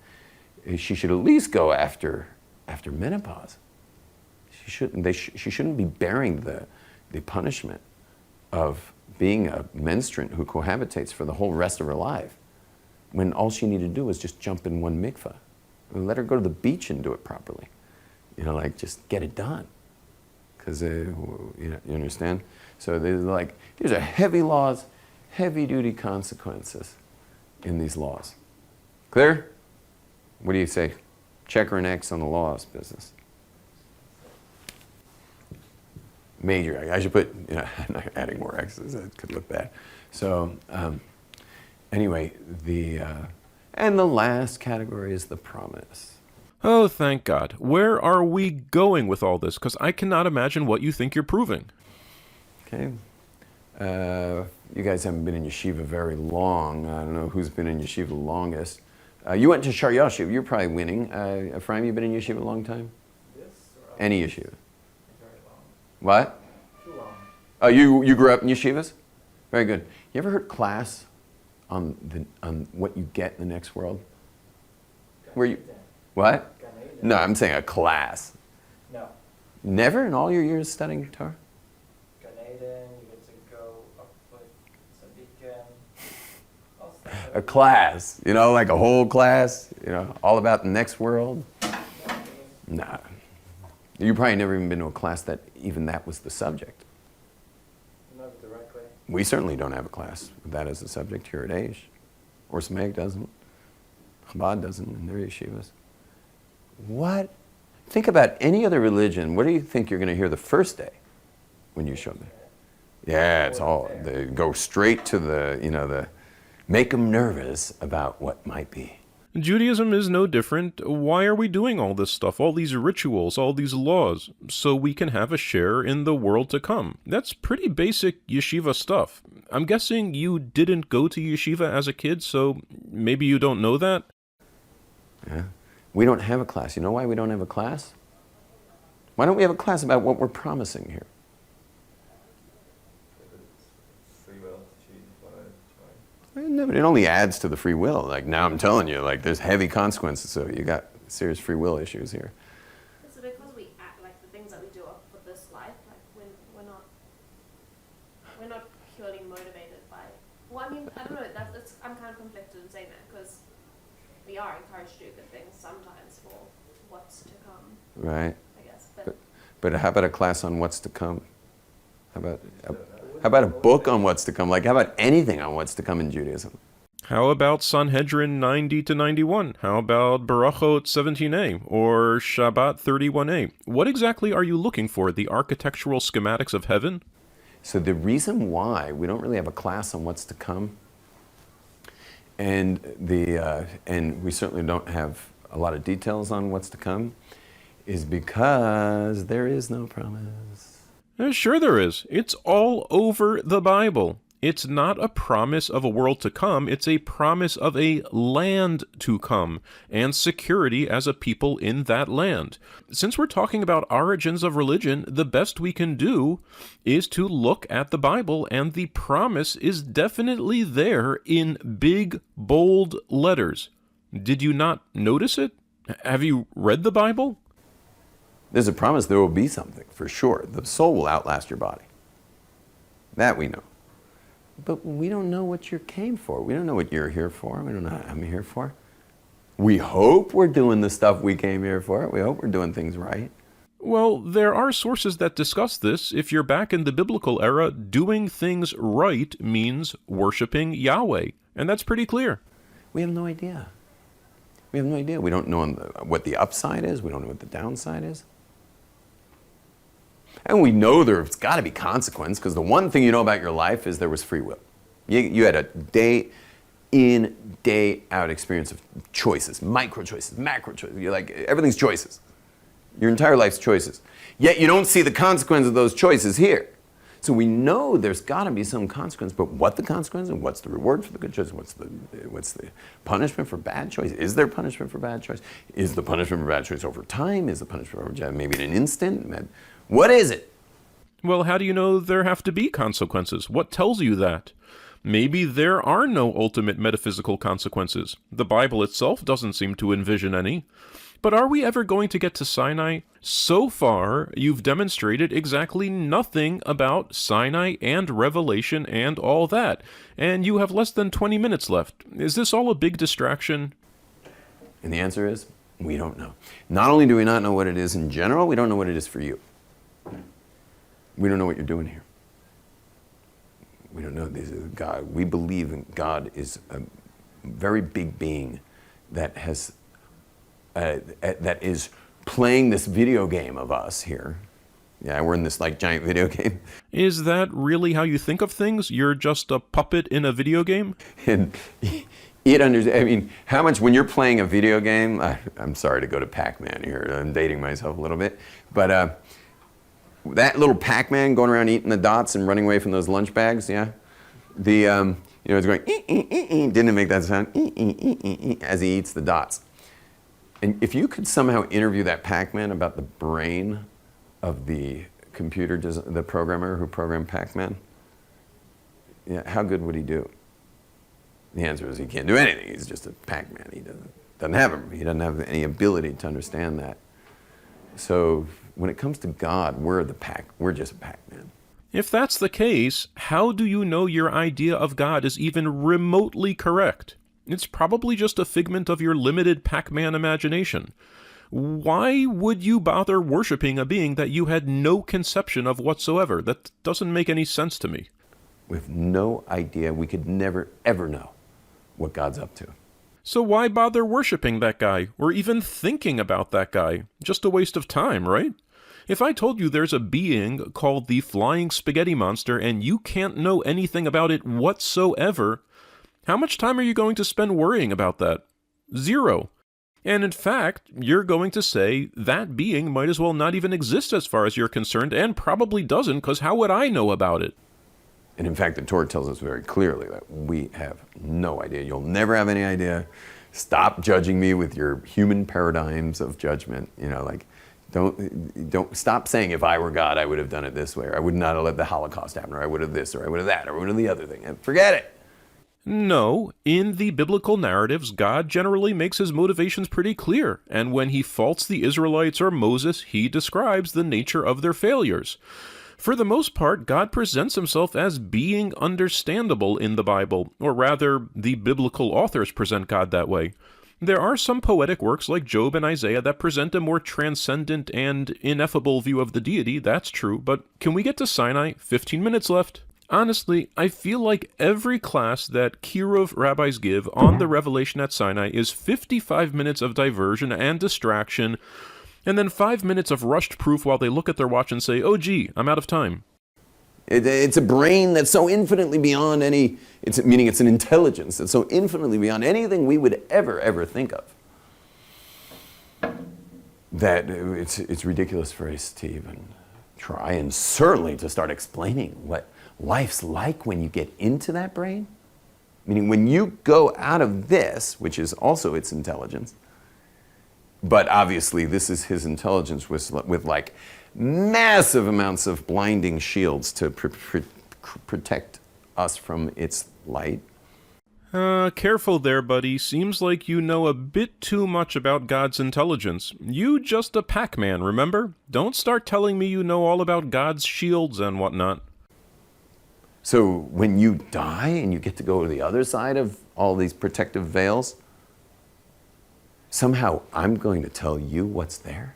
[SPEAKER 2] She should at least go after menopause. She shouldn't be bearing the punishment of being a menstruant who cohabitates for the whole rest of her life, when all she needed to do was just jump in one mikveh. Let her go to the beach and do it properly. Just get it done. Because, you understand? So these are heavy laws, heavy-duty consequences in these laws. Clear? What do you say? Check or an X on the laws business. Major. I should put, I'm not adding more X's. That could look bad. So, anyway, and the last category is the promise.
[SPEAKER 1] Oh, thank God. Where are we going with all this? Because I cannot imagine what you think you're proving.
[SPEAKER 2] Okay. You guys haven't been in yeshiva very long. I don't know who's been in yeshiva the longest. You went to Shar Yashiv. You're probably winning. Ephraim, you been in yeshiva a long time?
[SPEAKER 5] Yes.
[SPEAKER 2] Any yeshiva?
[SPEAKER 5] Very long.
[SPEAKER 2] What?
[SPEAKER 5] Too long.
[SPEAKER 2] Oh, you grew up in yeshivas? Very good. You ever heard class on what you get in the next world? Where you? What? No, I'm saying a class.
[SPEAKER 5] No.
[SPEAKER 2] Never in all your years studying Torah?
[SPEAKER 5] Gan Eden, you get to go up with Tzaddikim. All stuff.
[SPEAKER 2] A class, like a whole class, all about the next world? Nah. You probably never even been to a class that even that was the subject.
[SPEAKER 5] Not directly.
[SPEAKER 2] We certainly don't have a class with that as the subject here at Aish. Or Smeg doesn't. Chabad doesn't in their yeshivas. What? Think about any other religion. What do you think you're going to hear the first day when you show them? Yeah, it's all, they go straight to the make them nervous about what might be.
[SPEAKER 1] Judaism is no different. Why are we doing all this stuff, all these rituals, all these laws? So we can have a share in the world to come. That's pretty basic yeshiva stuff. I'm guessing you didn't go to yeshiva as a kid, so maybe you don't know that?
[SPEAKER 2] Yeah. We don't have a class. You know why we don't have a class? Why don't we have a class about what we're promising here?
[SPEAKER 6] Free will to choose what I try.
[SPEAKER 2] No, but it only adds to the free will. Like now I'm telling you, like there's heavy consequences, so you got serious free will issues here.
[SPEAKER 4] So because we act like the things that we do are for this life, like we're not purely motivated by. Well, I mean, I don't know. I'm kind of conflicted in saying that because we are encouraged to do good things sometimes for what's to come.
[SPEAKER 2] Right.
[SPEAKER 4] I guess, but
[SPEAKER 2] But how about a class on what's to come? How about a book on what's to come? Like, how about anything on what's to come in Judaism?
[SPEAKER 1] How about Sanhedrin 90 to 91? How about Barachot 17a or Shabbat 31a? What exactly are you looking for? The architectural schematics of heaven?
[SPEAKER 2] So the reason why we don't really have a class on what's to come, and we certainly don't have a lot of details on what's to come, is because there is no promise.
[SPEAKER 1] Sure there is. It's all over the Bible. It's not a promise of a world to come, it's a promise of a land to come, and security as a people in that land. Since we're talking about origins of religion, the best we can do is to look at the Bible, and the promise is definitely there in big, bold letters. Did you not notice it? Have you read the Bible?
[SPEAKER 2] There's a promise there will be something, for sure. The soul will outlast your body. That we know. But we don't know what you came for. We don't know what you're here for. We don't know what I'm here for. We hope we're doing the stuff we came here for. We hope we're doing things right.
[SPEAKER 1] Well, there are sources that discuss this. If you're back in the biblical era, doing things right means worshiping Yahweh. And that's pretty clear.
[SPEAKER 2] We have no idea. We have no idea. We don't know what the upside is. We don't know what the downside is. And we know there's got to be consequence, because the one thing you know about your life is there was free will. You had a day in, day out experience of choices, micro choices, macro choices. You're like, everything's choices. Your entire life's choices. Yet you don't see the consequence of those choices here. So we know there's got to be some consequence, but what the consequence and what's the reward for the good choice? What's the punishment for bad choice? Is there punishment for bad choice? Is the punishment for bad choice over time? Is the punishment over time maybe in an instant? What is it?
[SPEAKER 1] Well, how do you know there have to be consequences? What tells you that? Maybe there are no ultimate metaphysical consequences. The Bible itself doesn't seem to envision any. But are we ever going to get to Sinai? So far, you've demonstrated exactly nothing about Sinai and Revelation and all that. And you have less than 20 minutes left. Is this all a big distraction?
[SPEAKER 2] And the answer is, we don't know. Not only do we not know what it is in general, we don't know what it is for you. We don't know what you're doing here. We don't know. This is God. We believe in God is a very big being that has that is playing this video game of us here. Yeah, we're in this like giant video game.
[SPEAKER 1] Is that really how you think of things? You're just a puppet in a video game?
[SPEAKER 2] And I mean, how much when you're playing a video game? I'm sorry to go to Pac-Man here. I'm dating myself a little bit, but that little Pac-Man going around eating the dots and running away from those lunch bags, yeah. It's going. Didn't it make that sound? As he eats the dots. And if you could somehow interview that Pac-Man about the brain of the the programmer who programmed Pac-Man, yeah, how good would he do? The answer is he can't do anything. He's just a Pac-Man. He doesn't have any ability to understand that. So when it comes to God, we're just a Pac-Man.
[SPEAKER 1] If that's the case, how do you know your idea of God is even remotely correct? It's probably just a figment of your limited Pac-Man imagination. Why would you bother worshiping a being that you had no conception of whatsoever? That doesn't make any sense to me.
[SPEAKER 2] We have no idea. We could never, ever know what God's up to.
[SPEAKER 1] So why bother worshipping that guy, or even thinking about that guy? Just a waste of time, right? If I told you there's a being called the Flying Spaghetti Monster and you can't know anything about it whatsoever, how much time are you going to spend worrying about that? Zero. And in fact, you're going to say that being might as well not even exist as far as you're concerned, and probably doesn't, because how would I know about it?
[SPEAKER 2] And in fact, the Torah tells us very clearly that we have no idea. You'll never have any idea. Stop judging me with your human paradigms of judgment. Don't stop saying if I were God, I would have done it this way, or I would not have let the Holocaust happen, or I would have this, or I would have that, or I would have the other thing. And forget it.
[SPEAKER 1] No, in the biblical narratives, God generally makes his motivations pretty clear, and when he faults the Israelites or Moses, he describes the nature of their failures. For the most part, God presents himself as being understandable in the Bible, or rather, the biblical authors present God that way. There are some poetic works like Job and Isaiah that present a more transcendent and ineffable view of the deity, that's true, but can we get to Sinai? 15 minutes left. Honestly, I feel like every class that Kirov rabbis give on the revelation at Sinai is 55 minutes of diversion and distraction, and then 5 minutes of rushed proof while they look at their watch and say, oh gee, I'm out of time.
[SPEAKER 2] It's a brain that's so infinitely beyond meaning it's an intelligence that's so infinitely beyond anything we would ever think of, that it's ridiculous for us to even try, and certainly to start explaining what life's like when you get into that brain. Meaning when you go out of this, which is also its intelligence, but obviously this is his intelligence with like massive amounts of blinding shields to protect us from its light.
[SPEAKER 1] Careful there, buddy. Seems like you know a bit too much about God's intelligence. You just a Pac-Man, remember? Don't start telling me you know all about God's shields and whatnot.
[SPEAKER 2] So when you die and you get to go to the other side of all these protective veils, somehow I'm going to tell you what's there?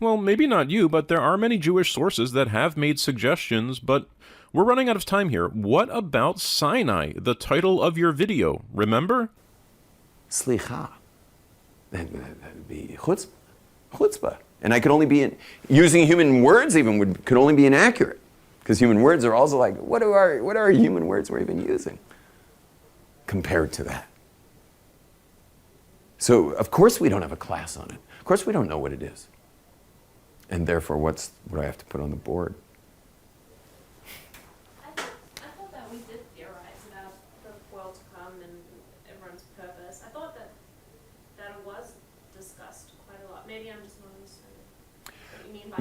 [SPEAKER 1] Well, maybe not you, but there are many Jewish sources that have made suggestions, but we're running out of time here. What about Sinai, the title of your video, remember?
[SPEAKER 2] Slicha. That'd be chutzpah. And I could only be using human words even could only be inaccurate. Because human words are also like, what are human words we're even using compared to that? So, of course we don't have a class on it. Of course we don't know what it is. And therefore, what do I have to put on the board?
[SPEAKER 4] I thought that we did theorize about the world to come and everyone's purpose. I thought that it was discussed quite a lot. Maybe I'm just not understanding what you mean by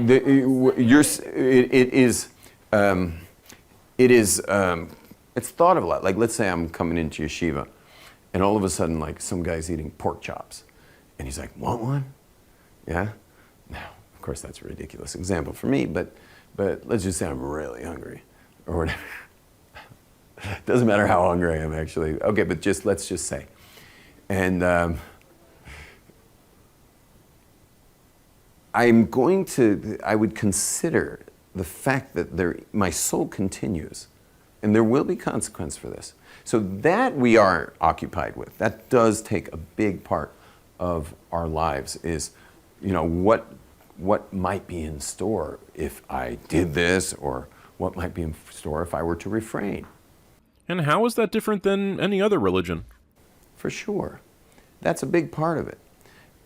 [SPEAKER 2] It's thought of a lot. Like, let's say I'm coming into yeshiva, and all of a sudden, like, some guy's eating pork chops, and he's like, "Want one?" Yeah. Now, of course, that's a ridiculous example for me, but let's just say I'm really hungry, or whatever. Doesn't matter how hungry I am, actually. Okay, but let's just say, and I would consider the fact that my soul continues, and there will be consequence for this. So that we are occupied with. That does take a big part of our lives, is, what might be in store if I did this, or what might be in store if I were to refrain.
[SPEAKER 1] And how is that different than any other religion?
[SPEAKER 2] For sure. That's a big part of it.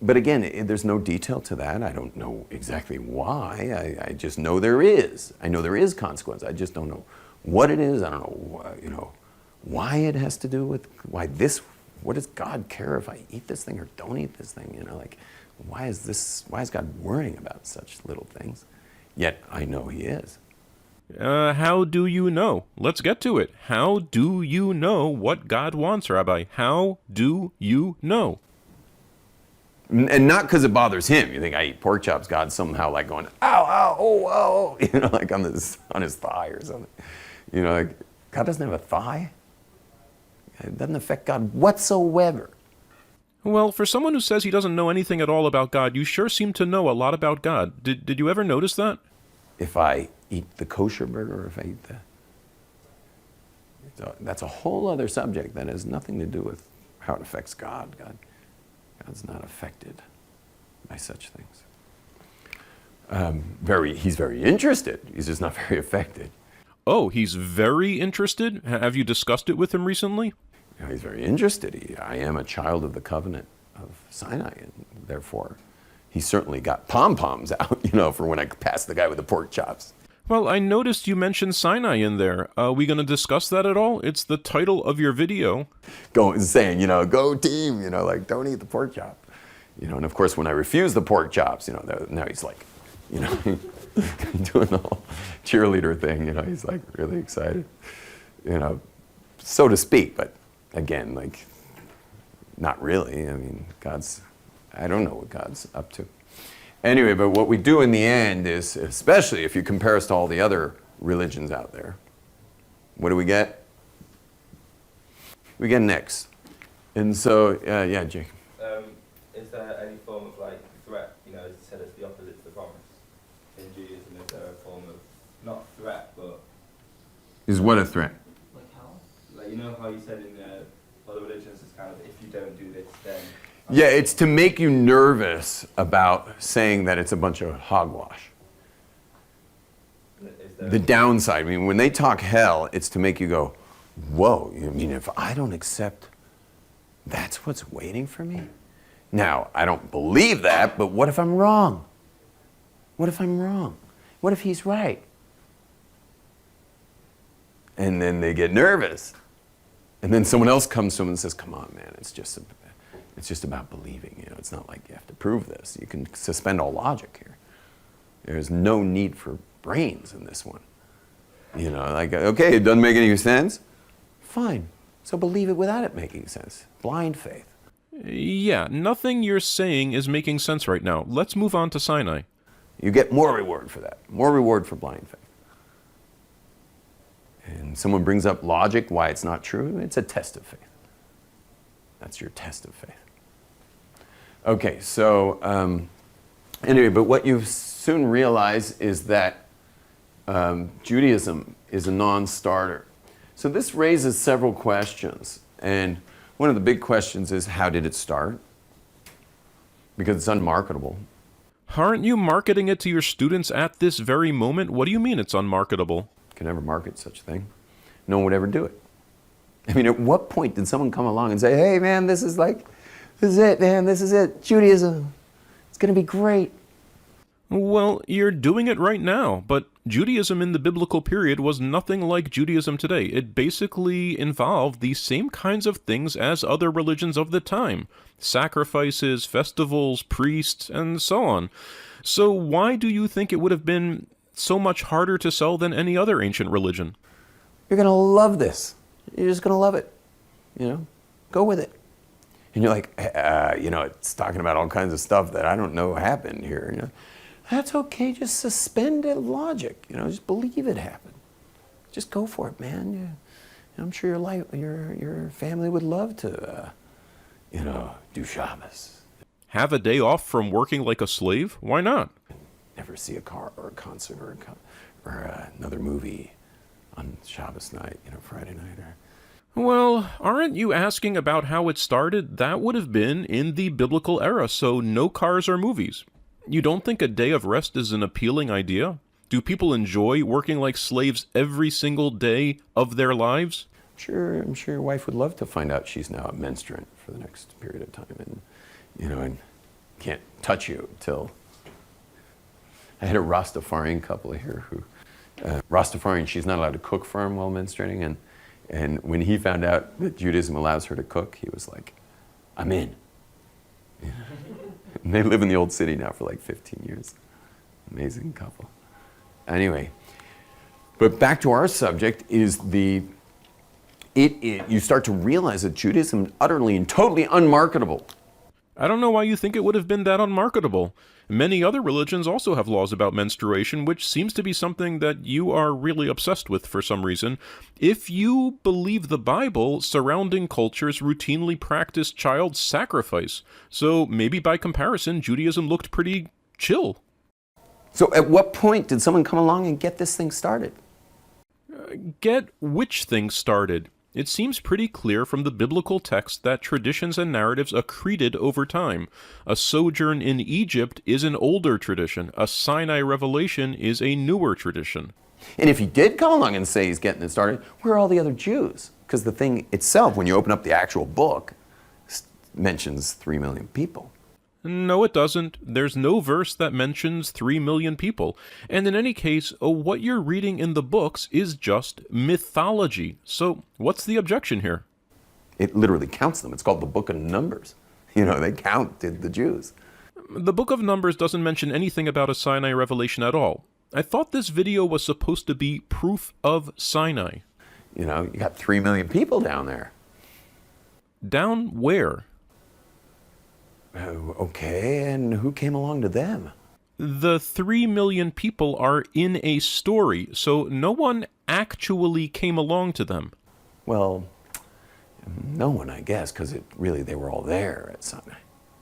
[SPEAKER 2] But again, there's no detail to that. I don't know exactly why. I just know there is. I know there is consequence. I just don't know what it is. I don't know, why it has to do with, what does God care if I eat this thing or don't eat this thing? Why is God worrying about such little things? Yet I know he is.
[SPEAKER 1] How do you know? Let's get to it. How do you know what God wants, Rabbi? How do you know?
[SPEAKER 2] And not because it bothers him. You think I eat pork chops, God's somehow like going, ow, ow, oh, oh, like on his thigh or something. God doesn't have a thigh. It doesn't affect God whatsoever.
[SPEAKER 1] Well, for someone who says he doesn't know anything at all about God, you sure seem to know a lot about God. Did you ever notice that?
[SPEAKER 2] If I eat the kosher burger, or if I eat that's a whole other subject that has nothing to do with how it affects God. God's not affected by such things. He's very interested. He's just not very affected.
[SPEAKER 1] Oh, he's very interested? Have you discussed it with him recently?
[SPEAKER 2] You know, he's very interested. I am a child of the covenant of Sinai, and therefore he certainly got pom-poms out, for when I passed the guy with the pork chops.
[SPEAKER 1] Well, I noticed you mentioned Sinai in there. Are we going to discuss that at all? It's the title of your video.
[SPEAKER 2] Saying, go team, don't eat the pork chop. And of course, when I refuse the pork chops, now he's like, doing the whole cheerleader thing, he's like really excited, so to speak, but again, like, not really. I mean, I don't know what God's up to. Anyway, but what we do in the end is, especially if you compare us to all the other religions out there, what do we get? We get an X. And so, yeah, Jake.
[SPEAKER 6] Is there any form of like threat? As you said, it's the opposite to the promise. In Judaism, is there a form of, not threat, but...
[SPEAKER 2] Is what a threat?
[SPEAKER 5] Like how?
[SPEAKER 6] Like, how you said in the other religions, it's kind of, if you don't do this, then...
[SPEAKER 2] Yeah, it's to make you nervous about saying that it's a bunch of hogwash. The downside, when they talk hell, it's to make you go, whoa, if I don't accept, that's what's waiting for me? Now, I don't believe that, but what if I'm wrong? What if I'm wrong? What if he's right? And then they get nervous. And then someone else comes to them and says, come on, man, it's just about believing. It's not like you have to prove this. You can suspend all logic here. There's no need for brains in this one. Okay, it doesn't make any sense. Fine. So believe it without it making sense. Blind faith.
[SPEAKER 1] Yeah, nothing you're saying is making sense right now. Let's move on to Sinai.
[SPEAKER 2] You get more reward for that. More reward for blind faith. And someone brings up logic, why it's not true. It's a test of faith. That's your test of faith. Okay, so anyway, but what you soon realize is that Judaism is a non-starter. So this raises several questions. And one of the big questions is, how did it start? Because it's unmarketable.
[SPEAKER 1] Aren't you marketing it to your students at this very moment? What do you mean it's unmarketable?
[SPEAKER 2] You can never market such a thing. No one would ever do it. At what point did someone come along and say, hey, man, this is it, man, this is it, Judaism. It's going to be great.
[SPEAKER 1] Well, you're doing it right now, but Judaism in the biblical period was nothing like Judaism today. It basically involved the same kinds of things as other religions of the time. Sacrifices, festivals, priests, and so on. So why do you think it would have been so much harder to sell than any other ancient religion?
[SPEAKER 2] You're going to love this. You're just going to love it. Go with it. And you're like, it's talking about all kinds of stuff that I don't know happened here. That's okay. Just suspend logic. Just believe it happened. Just go for it, man. I'm sure your family would love to, do Shabbos.
[SPEAKER 1] Have a day off from working like a slave? Why not?
[SPEAKER 2] Never see a car or a concert or another movie on Shabbos night, Friday night.
[SPEAKER 1] Well, aren't you asking about how it started? That would have been in the biblical era, so no cars or movies. You don't think a day of rest is an appealing idea? Do people enjoy working like slaves every single day of their lives?
[SPEAKER 2] I'm sure your wife would love to find out she's now a menstruant for the next period of time, and and can't touch you till. I had a Rastafarian couple here who, Rastafarian, she's not allowed to cook for him while menstruating, and when he found out that Judaism allows her to cook, he was like, I'm in. And they live in the old city now for like 15 years. Amazing couple. Anyway, but back to our subject is you start to realize that Judaism is utterly and totally unmarketable.
[SPEAKER 1] I don't know why you think it would have been that unmarketable. Many other religions also have laws about menstruation, which seems to be something that you are really obsessed with for some reason. If you believe the Bible, surrounding cultures routinely practice child sacrifice. So maybe by comparison, Judaism looked pretty chill.
[SPEAKER 2] So at what point did someone come along and get this thing started?
[SPEAKER 1] Get which thing started? It seems pretty clear from the biblical text that traditions and narratives accreted over time. A sojourn in Egypt is an older tradition. A Sinai revelation is a newer tradition.
[SPEAKER 2] And if he did come along and say he's getting it started, where are all the other Jews? Because the thing itself, when you open up the actual book, mentions 3 million people.
[SPEAKER 1] No, it doesn't. There's no verse that mentions 3 million people. And in any case, what you're reading in the books is just mythology. So what's the objection here?
[SPEAKER 2] It literally counts them. It's called the Book of Numbers. You know, they counted the Jews.
[SPEAKER 1] The Book of Numbers doesn't mention anything about a Sinai revelation at all. I thought this video was supposed to be proof of Sinai.
[SPEAKER 2] You know, you got 3 million people down there.
[SPEAKER 1] Down where?
[SPEAKER 2] Oh, okay, and who came along to them?
[SPEAKER 1] The 3 million people are in a story, so no one actually came along to them.
[SPEAKER 2] Well, no one, I guess, because they were all there at Sinai.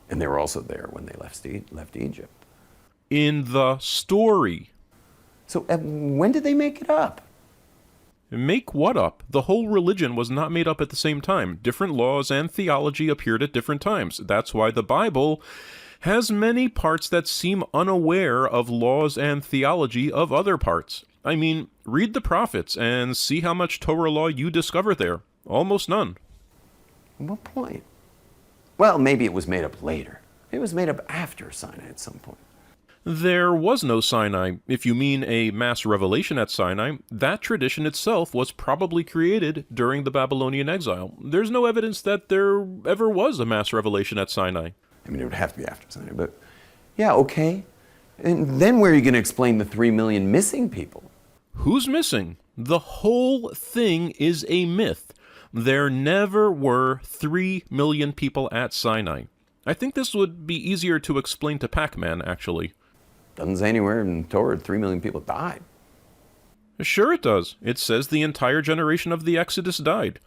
[SPEAKER 2] And they were also there when they left Egypt.
[SPEAKER 1] In the story.
[SPEAKER 2] So when did they make it up?
[SPEAKER 1] Make what up? The whole religion was not made up at the same time. Different laws and theology appeared at different times. That's why the Bible has many parts that seem unaware of laws and theology of other parts. I mean, read the prophets and see how much Torah law you discover there. Almost none.
[SPEAKER 2] At what point? Well, maybe it was made up later. It was made up after Sinai at some point.
[SPEAKER 1] There was no Sinai. If you mean a mass revelation at Sinai, that tradition itself was probably created during the Babylonian exile. There's no evidence that there ever was a mass revelation at Sinai.
[SPEAKER 2] I mean, it would have to be after Sinai, but yeah, okay. And then where are you going to explain the 3 million missing people?
[SPEAKER 1] Who's missing? The whole thing is a myth. There never were 3 million people at Sinai. I think this would be easier to explain to Pac-Man, actually.
[SPEAKER 2] Doesn't say anywhere in Torah 3 million people died.
[SPEAKER 1] Sure it does. It says the entire generation of the Exodus died.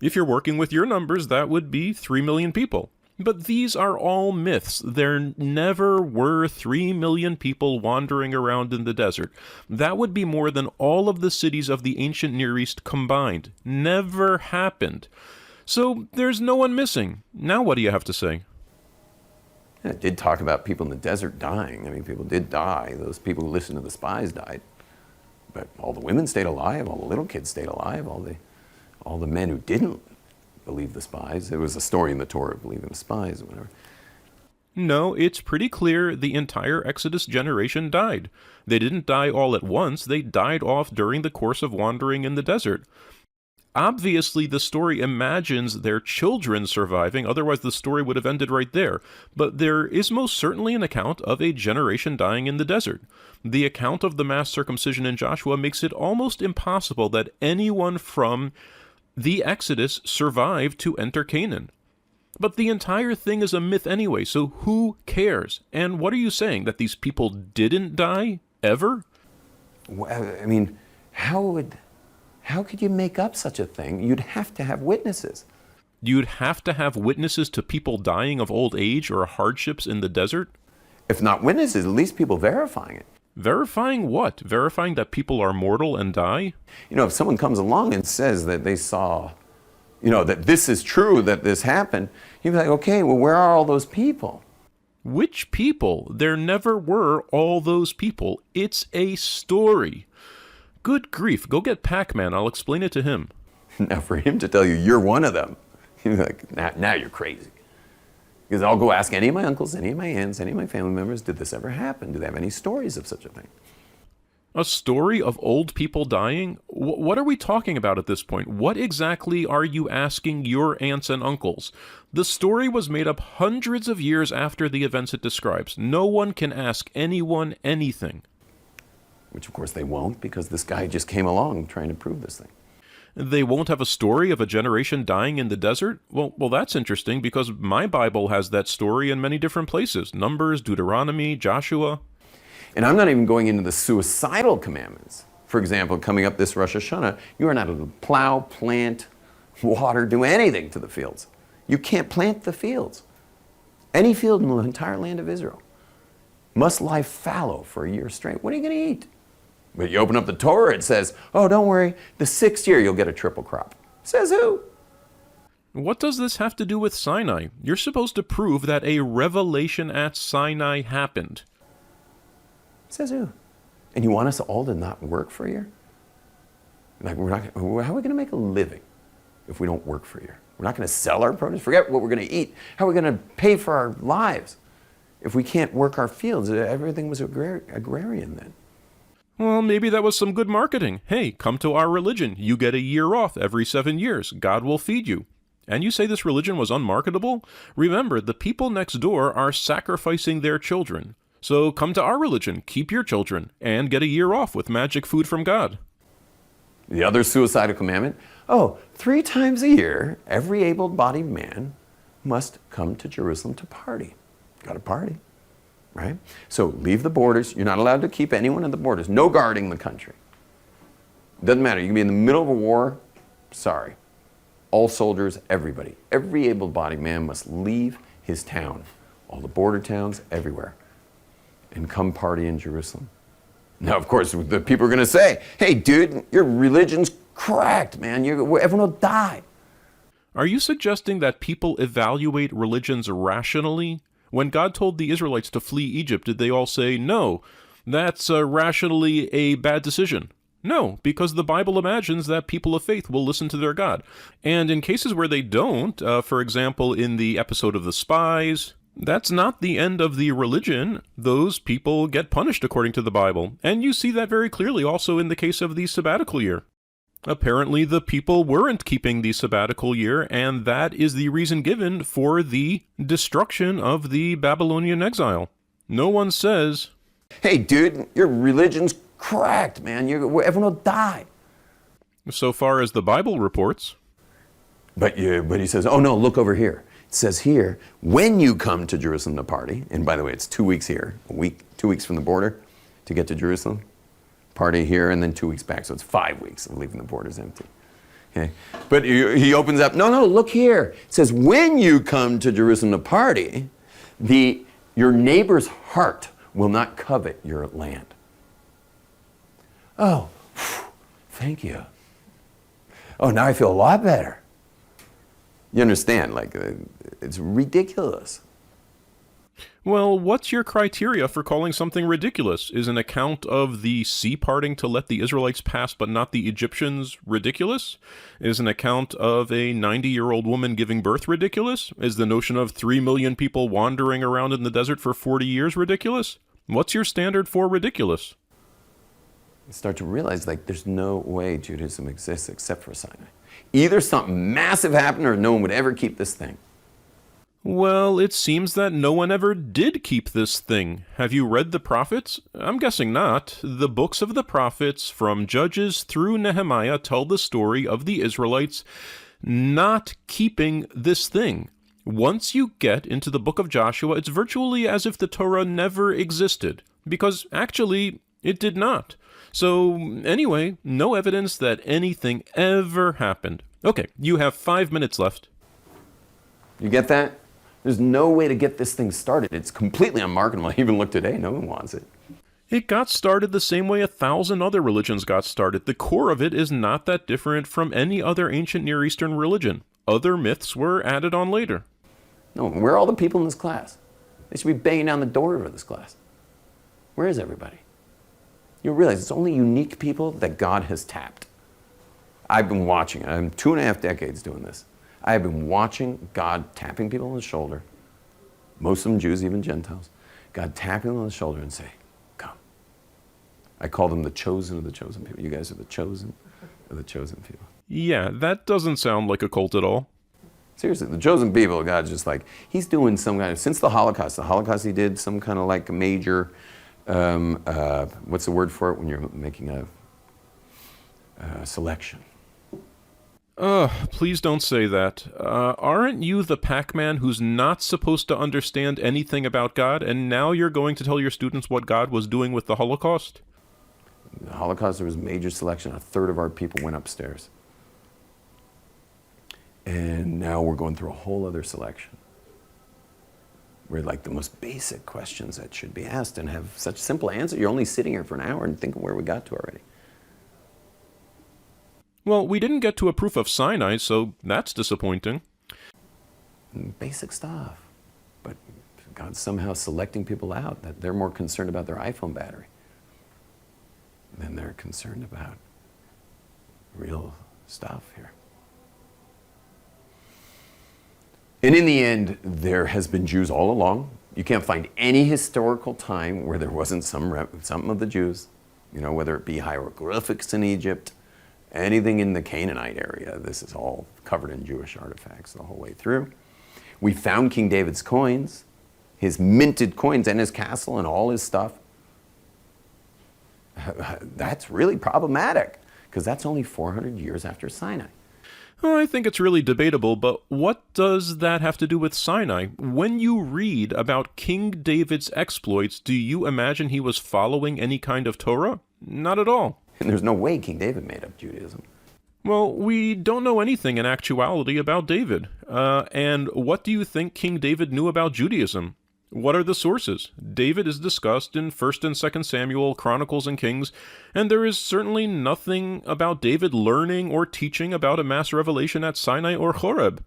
[SPEAKER 1] If you're working with your numbers, that would be 3 million people. But these are all myths. There never were 3 million people wandering around in the desert. That would be more than all of the cities of the ancient Near East combined. Never happened. So there's no one missing. Now what do you have to say?
[SPEAKER 2] It did talk about people in the desert dying. I mean, people did die. Those people who listened to the spies died. But all the women stayed alive. All the little kids stayed alive. All the men who didn't believe the spies. There was a story in the Torah of believing the spies or whatever.
[SPEAKER 1] No, it's pretty clear the entire Exodus generation died. They didn't die all at once. They died off during the course of wandering in the desert. Obviously, the story imagines their children surviving, otherwise the story would have ended right there. But there is most certainly an account of a generation dying in the desert. The account of the mass circumcision in Joshua makes it almost impossible that anyone from the Exodus survived to enter Canaan. But the entire thing is a myth anyway, so who cares? And what are you saying, that these people didn't die? Ever?
[SPEAKER 2] Well, I mean, how could you make up such a thing? You'd have to have witnesses.
[SPEAKER 1] You'd have to have witnesses to people dying of old age or hardships in the desert?
[SPEAKER 2] If not witnesses, at least people verifying it.
[SPEAKER 1] Verifying what? Verifying that people are mortal and die?
[SPEAKER 2] You know, if someone comes along and says that they saw, you know, that this is true, that this happened, you'd be like, okay, well, where are all those people?
[SPEAKER 1] Which people? There never were all those people. It's a story. Good grief, go get Pac-Man, I'll explain it to him.
[SPEAKER 2] Now, for him to tell you you're one of them, you're like, now you're crazy. Because I'll go ask any of my uncles, any of my aunts, any of my family members, did this ever happen? Do they have any stories of such a thing?
[SPEAKER 1] A story of old people dying? What are we talking about at this point? What exactly are you asking your aunts and uncles? The story was made up hundreds of years after the events it describes. No one can ask anyone anything.
[SPEAKER 2] Which, of course, they won't, because this guy just came along trying to prove this thing.
[SPEAKER 1] They won't have a story of a generation dying in the desert? Well, that's interesting, because my Bible has that story in many different places. Numbers, Deuteronomy, Joshua.
[SPEAKER 2] And I'm not even going into the suicidal commandments. For example, coming up this Rosh Hashanah, you are not to plow, plant, water, do anything to the fields. You can't plant the fields. Any field in the entire land of Israel must lie fallow for a year straight. What are you going to eat? But you open up the Torah, it says, oh, don't worry, the 6th year you'll get a triple crop. Says who?
[SPEAKER 1] What does this have to do with Sinai? You're supposed to prove that a revelation at Sinai happened.
[SPEAKER 2] Says who? And you want us all to not work for a year? Like, how are we going to make a living if we don't work for a year? We're not going to sell our produce. Forget what we're going to eat. How are we going to pay for our lives if we can't work our fields? Everything was agrarian then.
[SPEAKER 1] Well, maybe that was some good marketing. Hey, come to our religion. You get a year off every 7 years. God will feed you. And you say this religion was unmarketable? Remember, the people next door are sacrificing their children. So come to our religion, keep your children, and get a year off with magic food from God.
[SPEAKER 2] The other suicidal commandment, 3 times a year, every able-bodied man must come to Jerusalem to party. Got to party, right? So leave the borders. You're not allowed to keep anyone in the borders. No guarding the country. Doesn't matter. You can be in the middle of a war. Sorry. All soldiers, everybody. Every able-bodied man must leave his town, all the border towns, everywhere, and come party in Jerusalem. Now, of course, the people are going to say, hey, dude, your religion's cracked, man. Everyone will die.
[SPEAKER 1] Are you suggesting that people evaluate religions rationally? When God told the Israelites to flee Egypt, did they all say, no, that's rationally a bad decision? No, because the Bible imagines that people of faith will listen to their God. And in cases where they don't, for example, in the episode of the spies, that's not the end of the religion. Those people get punished according to the Bible. And you see that very clearly also in the case of the sabbatical year. Apparently the people weren't keeping the sabbatical year, and that is the reason given for the destruction of the Babylonian exile. No one says,
[SPEAKER 2] hey, dude, your religion's cracked, man. Everyone will die.
[SPEAKER 1] So far as the Bible reports.
[SPEAKER 2] But he says, oh no, look over here. It says here, when you come to Jerusalem to party, and by the way, it's 2 weeks here, 2 weeks from the border to get to Jerusalem, party here, and then 2 weeks back. So it's 5 weeks of leaving the borders empty. Okay? But he opens up, no, look here. It says, when you come to Jerusalem to party, your neighbor's heart will not covet your land. Oh, thank you. Oh, now I feel a lot better. You understand, it's ridiculous.
[SPEAKER 1] Well, what's your criteria for calling something ridiculous? Is an account of the sea parting to let the Israelites pass but not the Egyptians ridiculous? Is an account of a 90-year-old woman giving birth ridiculous? Is the notion of 3 million people wandering around in the desert for 40 years ridiculous? What's your standard for ridiculous?
[SPEAKER 2] You start to realize, there's no way Judaism exists except for Sinai. Either something massive happened or no one would ever keep this thing.
[SPEAKER 1] Well, it seems that no one ever did keep this thing. Have you read the prophets? I'm guessing not. The books of the prophets, from Judges through Nehemiah, tell the story of the Israelites not keeping this thing. Once you get into the book of Joshua, it's virtually as if the Torah never existed, because actually it did not. So, anyway, no evidence that anything ever happened. Okay, you have 5 minutes left.
[SPEAKER 2] You get that? There's no way to get this thing started. It's completely unmarketable. Even look today, no one wants it.
[SPEAKER 1] It got started the same way 1,000 other religions got started. The core of it is not that different from any other ancient Near Eastern religion. Other myths were added on later.
[SPEAKER 2] No, where are all the people in this class? They should be banging down the door of this class. Where is everybody? You realize it's only unique people that God has tapped. I've been watching. I'm 2.5 decades doing this. I have been watching God tapping people on the shoulder, most of them Jews, even Gentiles, God tapping them on the shoulder and say, come. I call them the chosen of the chosen people. You guys are the chosen of the chosen people.
[SPEAKER 1] Yeah, that doesn't sound like a cult at all.
[SPEAKER 2] Seriously, the chosen people, God's just he's doing some kind of, since the Holocaust he did some kind of major, what's the word for it when you're making a selection?
[SPEAKER 1] Please don't say that. Aren't you the Pac-Man who's not supposed to understand anything about God, and now you're going to tell your students what God was doing with the Holocaust?
[SPEAKER 2] The Holocaust, there was major selection. 1/3 of our people went upstairs. And now we're going through a whole other selection. Where the most basic questions that should be asked and have such simple answers. You're only sitting here for an hour and think of where we got to already.
[SPEAKER 1] Well, we didn't get to a proof of Sinai, so that's disappointing.
[SPEAKER 2] Basic stuff. But God's somehow selecting people out, that they're more concerned about their iPhone battery than they're concerned about real stuff here. And in the end, there has been Jews all along. You can't find any historical time where there wasn't some of the Jews, whether it be hieroglyphics in Egypt, anything in the Canaanite area. This is all covered in Jewish artifacts the whole way through. We found King David's coins, his minted coins and his castle and all his stuff. That's really problematic because that's only 400 years after Sinai.
[SPEAKER 1] Well, I think it's really debatable, but what does that have to do with Sinai? When you read about King David's exploits, do you imagine he was following any kind of Torah? Not at all.
[SPEAKER 2] And there's no way King David made up Judaism.
[SPEAKER 1] Well, we don't know anything in actuality about David. And what do you think King David knew about Judaism? What are the sources? David is discussed in 1st and 2nd Samuel, Chronicles, and Kings, and there is certainly nothing about David learning or teaching about a mass revelation at Sinai or Horeb.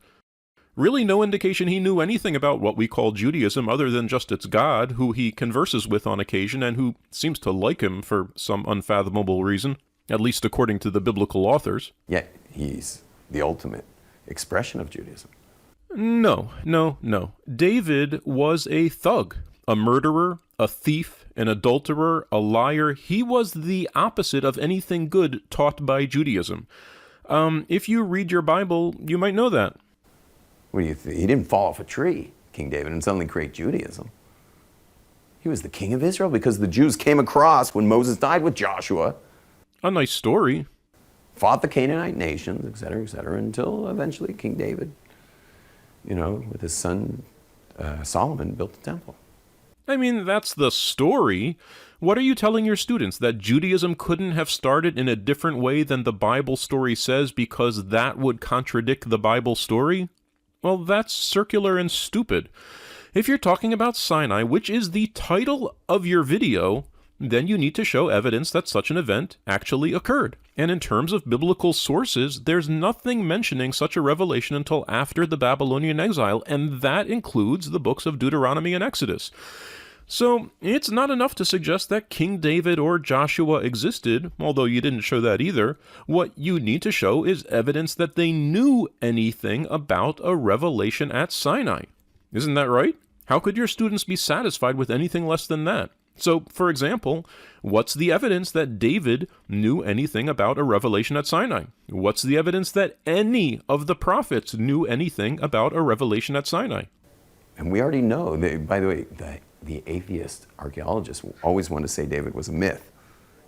[SPEAKER 1] Really no indication he knew anything about what we call Judaism other than just its God, who he converses with on occasion and who seems to like him for some unfathomable reason, at least according to the biblical authors.
[SPEAKER 2] Yet he's the ultimate expression of Judaism.
[SPEAKER 1] No. David was a thug, a murderer, a thief, an adulterer, a liar. He was the opposite of anything good taught by Judaism. If you read your Bible, you might know that.
[SPEAKER 2] What do you think? He didn't fall off a tree, King David, and suddenly create Judaism. He was the king of Israel because the Jews came across when Moses died with Joshua.
[SPEAKER 1] A nice story.
[SPEAKER 2] Fought the Canaanite nations, etc., until eventually King David, with his son Solomon, built the temple.
[SPEAKER 1] I mean, that's the story. What are you telling your students? That Judaism couldn't have started in a different way than the Bible story says because that would contradict the Bible story? Well, that's circular and stupid. If you're talking about Sinai, which is the title of your video, then you need to show evidence that such an event actually occurred. And in terms of biblical sources, there's nothing mentioning such a revelation until after the Babylonian exile, and that includes the books of Deuteronomy and Exodus. So it's not enough to suggest that King David or Joshua existed, although you didn't show that either. What you need to show is evidence that they knew anything about a revelation at Sinai. Isn't that right? How could your students be satisfied with anything less than that? So, for example, what's the evidence that David knew anything about a revelation at Sinai? What's the evidence that any of the prophets knew anything about a revelation at Sinai?
[SPEAKER 2] And we already know, by the way, the atheist archaeologists always want to say David was a myth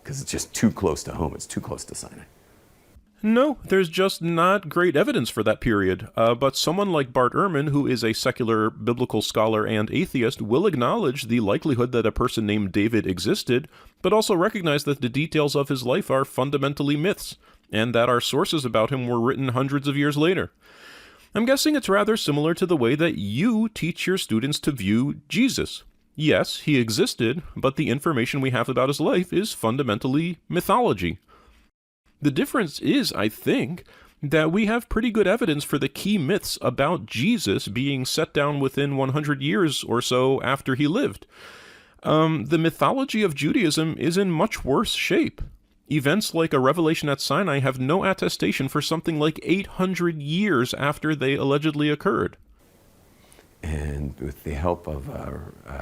[SPEAKER 2] because it's just too close to home. It's too close to Sinai.
[SPEAKER 1] No, there's just not great evidence for that period. But someone like Bart Ehrman, who is a secular biblical scholar and atheist, will acknowledge the likelihood that a person named David existed, but also recognize that the details of his life are fundamentally myths, and that our sources about him were written hundreds of years later. I'm guessing it's rather similar to the way that you teach your students to view Jesus. Yes, he existed, but the information we have about his life is fundamentally mythology. The difference is, I think, that we have pretty good evidence for the key myths about Jesus being set down within 100 years or so after he lived. The mythology of Judaism is in much worse shape. Events like a revelation at Sinai have no attestation for something like 800 years after they allegedly occurred.
[SPEAKER 2] And with the help of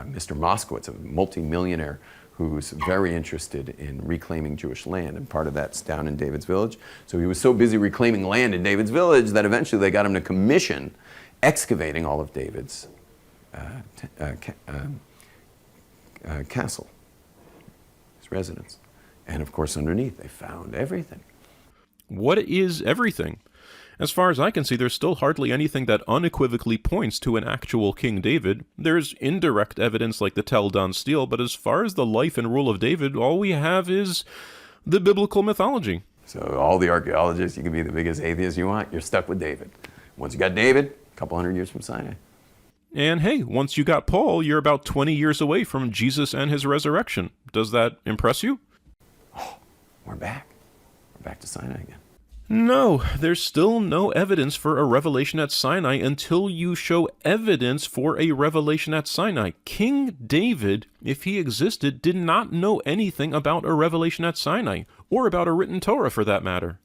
[SPEAKER 2] Mr. Moskowitz, a multimillionaire who's very interested in reclaiming Jewish land, and part of that's down in David's Village. So he was so busy reclaiming land in David's Village that eventually they got him to commission excavating all of David's castle, his residence. And of course, underneath, they found everything.
[SPEAKER 1] What is everything? As far as I can see, there's still hardly anything that unequivocally points to an actual King David. There's indirect evidence like the Tel Dan stele, but as far as the life and rule of David, all we have is the biblical mythology.
[SPEAKER 2] So all the archaeologists, you can be the biggest atheist you want, you're stuck with David. Once you got David, a couple hundred years from Sinai.
[SPEAKER 1] And hey, once you got Paul, you're about 20 years away from Jesus and his resurrection. Does that impress you?
[SPEAKER 2] We're back. We're back to Sinai again.
[SPEAKER 1] No, there's still no evidence for a revelation at Sinai until you show evidence for a revelation at Sinai. King David, if he existed, did not know anything about a revelation at Sinai, or about a written Torah for that matter.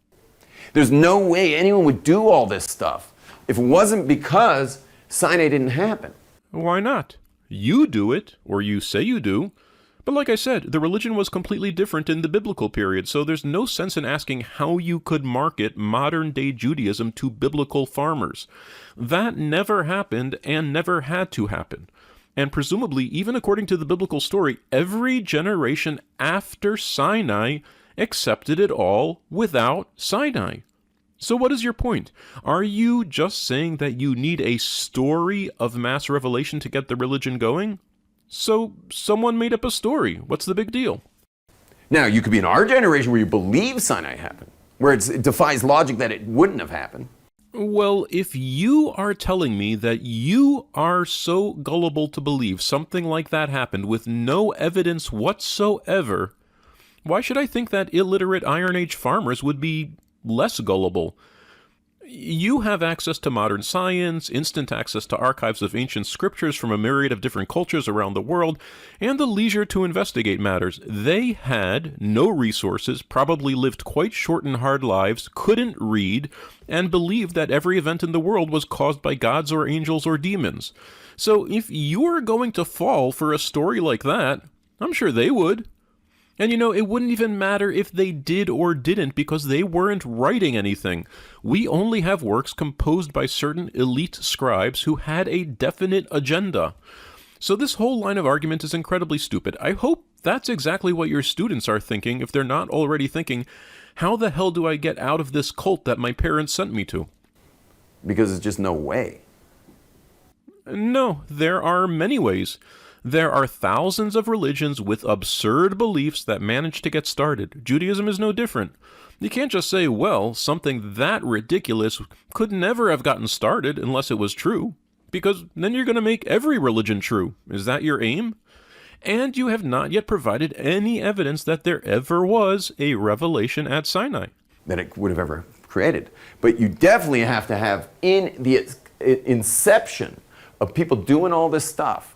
[SPEAKER 2] There's no way anyone would do all this stuff if it wasn't because Sinai didn't happen.
[SPEAKER 1] Why not? You do it, or you say you do. But like I said, the religion was completely different in the biblical period, so there's no sense in asking how you could market modern-day Judaism to biblical farmers. That never happened and never had to happen. And presumably, even according to the biblical story, every generation after Sinai accepted it all without Sinai. So what is your point? Are you just saying that you need a story of mass revelation to get the religion going? So someone made up a story. What's the big deal?
[SPEAKER 2] Now, you could be in our generation where you believe Sinai happened, where it defies logic that it wouldn't have happened.
[SPEAKER 1] Well, if you are telling me that you are so gullible to believe something like that happened with no evidence whatsoever, why should I think that illiterate Iron Age farmers would be less gullible? You have access to modern science, instant access to archives of ancient scriptures from a myriad of different cultures around the world, and the leisure to investigate matters. They had no resources, probably lived quite short and hard lives, couldn't read, and believed that every event in the world was caused by gods or angels or demons. So if you're going to fall for a story like that, I'm sure they would. And it wouldn't even matter if they did or didn't because they weren't writing anything. We only have works composed by certain elite scribes who had a definite agenda. So this whole line of argument is incredibly stupid. I hope that's exactly what your students are thinking if they're not already thinking, how the hell do I get out of this cult that my parents sent me to?
[SPEAKER 2] Because there's just no way.
[SPEAKER 1] No, there are many ways. There are thousands of religions with absurd beliefs that manage to get started. Judaism is no different. You can't just say, well, something that ridiculous could never have gotten started unless it was true, because then you're going to make every religion true. Is that your aim? And you have not yet provided any evidence that there ever was a revelation at Sinai.
[SPEAKER 2] That it would have ever created. But you definitely have to have, in the inception of people doing all this stuff,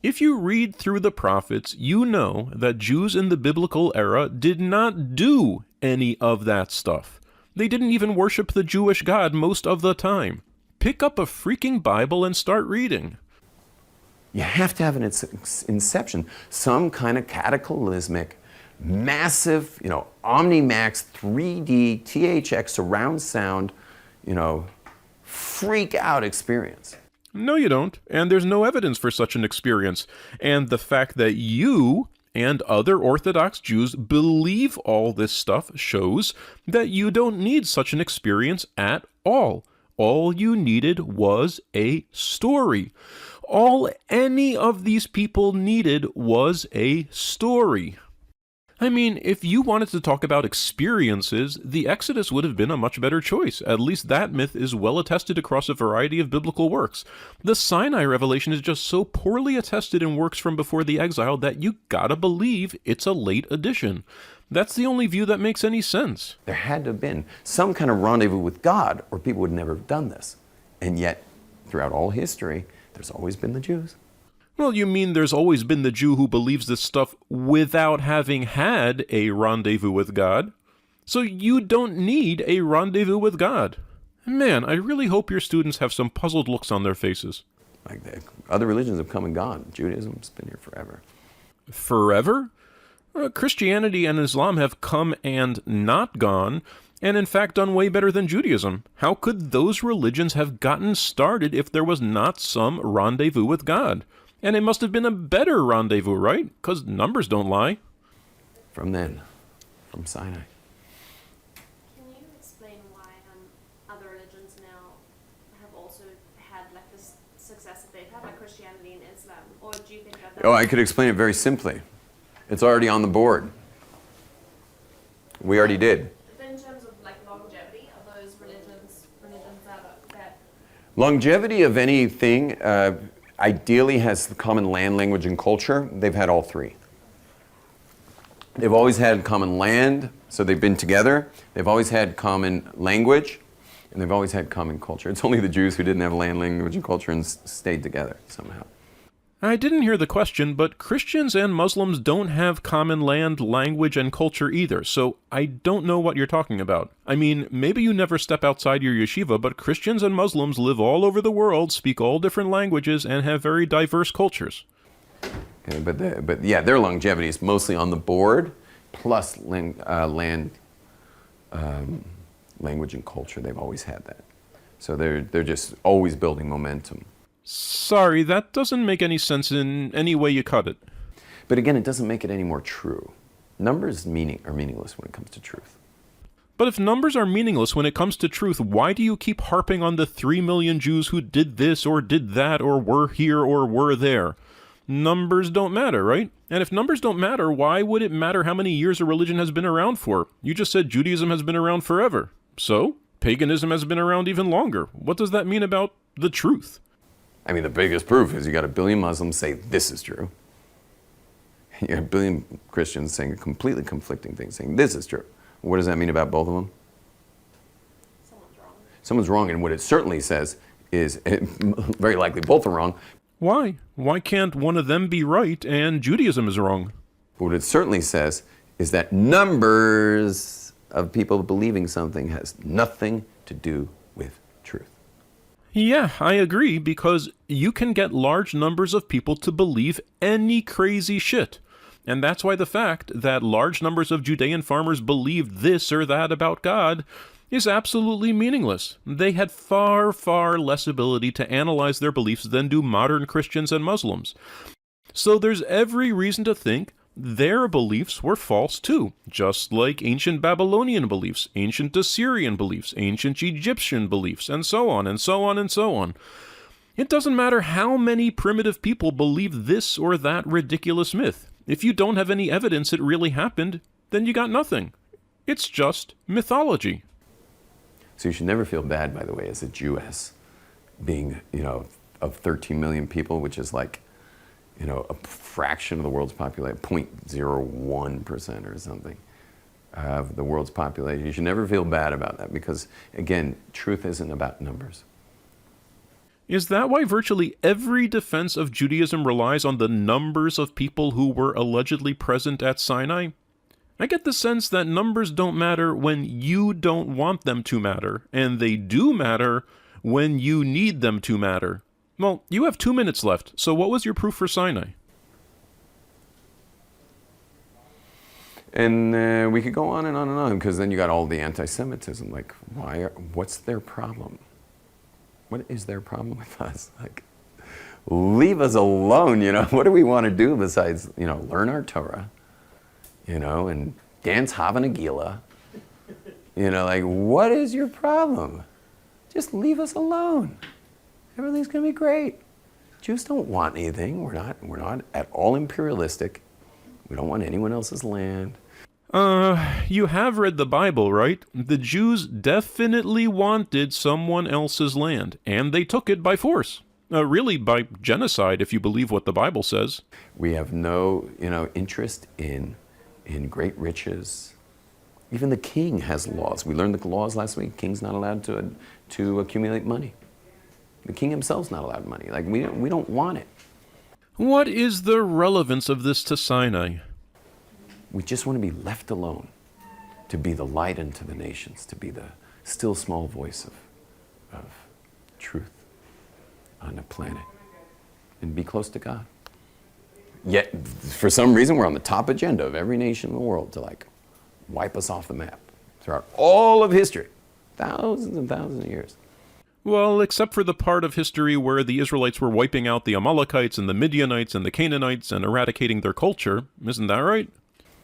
[SPEAKER 1] if you read through the prophets, you know that Jews in the biblical era did not do any of that stuff. They didn't even worship the Jewish God most of the time. Pick up a freaking Bible and start reading.
[SPEAKER 2] you have to have an inception, some kind of cataclysmic, massive, Omnimax 3D THX surround sound, freak out experience.
[SPEAKER 1] No, you don't. And there's no evidence for such an experience. And the fact that you and other Orthodox Jews believe all this stuff shows that you don't need such an experience at all. All you needed was a story. All any of these people needed was a story. I mean, if you wanted to talk about experiences, the Exodus would have been a much better choice. At least that myth is well attested across a variety of biblical works. The Sinai revelation is just so poorly attested in works from before the exile that you gotta believe it's a late addition. That's the only view that makes any sense.
[SPEAKER 2] There had to have been some kind of rendezvous with God, or people would never have done this. And yet, throughout all history, there's always been the Jews.
[SPEAKER 1] Well, you mean there's always been the Jew who believes this stuff without having had a rendezvous with God? So you don't need a rendezvous with God. Man, I really hope your students have some puzzled looks on their faces.
[SPEAKER 2] Like the other religions have come and gone. Judaism's been here forever.
[SPEAKER 1] Forever? Christianity and Islam have come and not gone, and in fact done way better than Judaism. How could those religions have gotten started if there was not some rendezvous with God? And it must have been a better rendezvous, right? Because numbers don't lie.
[SPEAKER 2] From from Sinai.
[SPEAKER 4] Can you explain why other religions now have also had like this success that they've had, like Christianity and Islam? Or do you think that?
[SPEAKER 2] Oh, I could explain it very simply. It's already on the board. We already did.
[SPEAKER 4] But in terms of like longevity of those religions that
[SPEAKER 2] Longevity of anything ideally has the common land, language, and culture. They've had all three. They've always had common land, So they've been together, they've always had common language, and they've always had common culture. It's only the Jews who didn't have land, language, and culture and stayed together somehow.
[SPEAKER 1] I didn't hear the question, but Christians and Muslims don't have common land, language, and culture either, so I don't know what you're talking about. I mean, maybe you never step outside your yeshiva, but Christians and Muslims live all over the world, speak all different languages, and have very diverse cultures.
[SPEAKER 2] Okay, but yeah, their longevity is mostly on the board, plus land, language, and culture. They've always had that. So they're just always building momentum.
[SPEAKER 1] Sorry, that doesn't make any sense in any way you cut it.
[SPEAKER 2] But again, it doesn't make it any more true. Numbers are meaningless when it comes to truth.
[SPEAKER 1] But if numbers are meaningless when it comes to truth, why do you keep harping on the 3 million Jews who did this or did that or were here or were there? Numbers don't matter, right? And if numbers don't matter, why would it matter how many years a religion has been around for? You just said Judaism has been around forever. So, paganism has been around even longer. What does that mean about the truth?
[SPEAKER 2] I mean, the biggest proof is you got a billion Muslims say this is true. You have a billion Christians saying completely conflicting things, saying this is true. What does that mean about both of them?
[SPEAKER 4] Someone's wrong.
[SPEAKER 2] Someone's wrong, and what it certainly says is very likely both are wrong.
[SPEAKER 1] Why? Why can't one of them be right and Judaism is wrong?
[SPEAKER 2] What it certainly says is that numbers of people believing something has nothing to do with truth.
[SPEAKER 1] Yeah, I agree, because you can get large numbers of people to believe any crazy shit. And that's why the fact that large numbers of Judean farmers believed this or that about God is absolutely meaningless. They had far, far less ability to analyze their beliefs than do modern Christians and Muslims. So there's every reason to think their beliefs were false too, just like ancient Babylonian beliefs, ancient Assyrian beliefs, ancient Egyptian beliefs, and so on and so on and so on. It doesn't matter how many primitive people believe this or that ridiculous myth. If you don't have any evidence it really happened, then you got nothing. It's just mythology.
[SPEAKER 2] So you should never feel bad, by the way, as a Jewess, being, of 13 million people, which is like, a fraction of the world's population, 0.01% or something of the world's population. You should never feel bad about that because, again, truth isn't about numbers.
[SPEAKER 1] Is that why virtually every defense of Judaism relies on the numbers of people who were allegedly present at Sinai? I get the sense that numbers don't matter when you don't want them to matter, and they do matter when you need them to matter. Well, you have 2 minutes left, so what was your proof for Sinai?
[SPEAKER 2] And we could go on and on and on, because then you got all the anti-Semitism. Like, what's their problem? What is their problem with us? Like, leave us alone, What do we want to do besides, learn our Torah, and dance Hava Nagila? What is your problem? Just leave us alone. Everything's going to be great. Jews don't want anything. We're not at all imperialistic. We don't want anyone else's land.
[SPEAKER 1] You have read the Bible, right? The Jews definitely wanted someone else's land, and they took it by force. Really, by genocide, if you believe what the Bible says.
[SPEAKER 2] We have no, interest in great riches. Even the king has laws. We learned the laws last week. King's not allowed to accumulate money. The king himself's not allowed money. Like, we don't want it.
[SPEAKER 1] What is the relevance of this to Sinai?
[SPEAKER 2] We just want to be left alone, to be the light unto the nations, to be the still small voice of truth on the planet, and be close to God. Yet, for some reason, we're on the top agenda of every nation in the world to, wipe us off the map throughout all of history, thousands and thousands of years.
[SPEAKER 1] Well, except for the part of history where the Israelites were wiping out the Amalekites and the Midianites and the Canaanites and eradicating their culture. Isn't that right?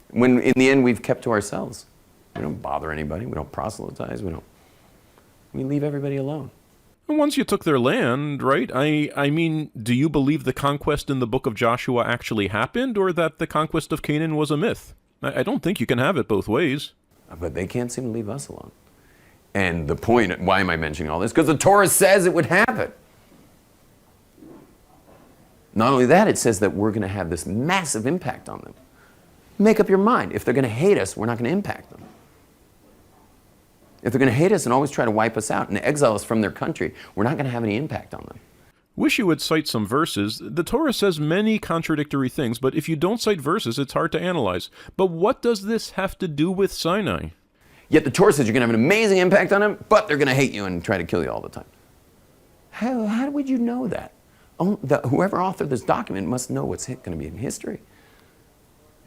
[SPEAKER 2] When in the end we've kept to ourselves. We don't bother anybody. We don't proselytize. We leave everybody alone.
[SPEAKER 1] And once you took their land, right? I mean, do you believe the conquest in the book of Joshua actually happened, or that the conquest of Canaan was a myth? I don't think you can have it both ways.
[SPEAKER 2] But they can't seem to leave us alone. And the point, why am I mentioning all this? Because the Torah says it would happen. Not only that, it says that we're going to have this massive impact on them. Make up your mind. If they're going to hate us, we're not going to impact them. If they're going to hate us and always try to wipe us out and exile us from their country, we're not going to have any impact on them.
[SPEAKER 1] Wish you would cite some verses. The Torah says many contradictory things, but if you don't cite verses, it's hard to analyze. But what does this have to do with Sinai?
[SPEAKER 2] Yet the Torah says you're going to have an amazing impact on them, but they're going to hate you and try to kill you all the time. How would you know that? Whoever authored this document must know what's going to be in history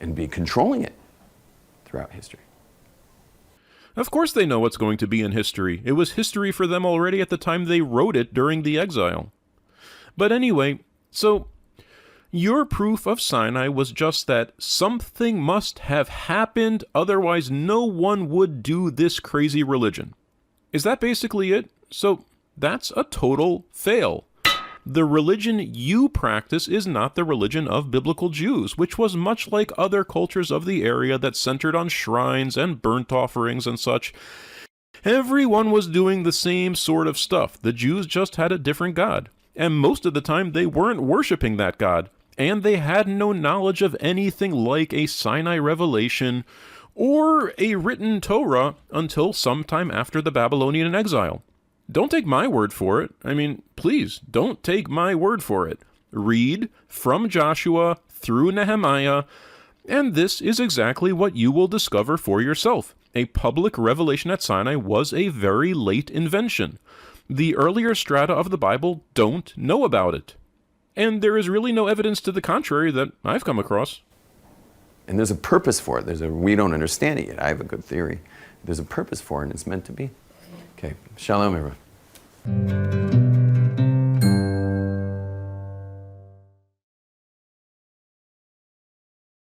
[SPEAKER 2] and be controlling it throughout history.
[SPEAKER 1] Of course they know what's going to be in history. It was history for them already at the time they wrote it during the exile. But anyway, so your proof of Sinai was just that something must have happened, otherwise no one would do this crazy religion. Is that basically it? So that's a total fail. The religion you practice is not the religion of biblical Jews, which was much like other cultures of the area that centered on shrines and burnt offerings and such. Everyone was doing the same sort of stuff. The Jews just had a different God. And most of the time they weren't worshiping that God. And they had no knowledge of anything like a Sinai revelation or a written Torah until sometime after the Babylonian exile. Don't take my word for it. I mean, please, don't take my word for it. Read from Joshua through Nehemiah, and this is exactly what you will discover for yourself. A public revelation at Sinai was a very late invention. The earlier strata of the Bible don't know about it. And there is really no evidence to the contrary that I've come across.
[SPEAKER 2] And there's a purpose for it. We don't understand it yet. I have a good theory. There's a purpose for it, and it's meant to be. Okay, shalom, everyone.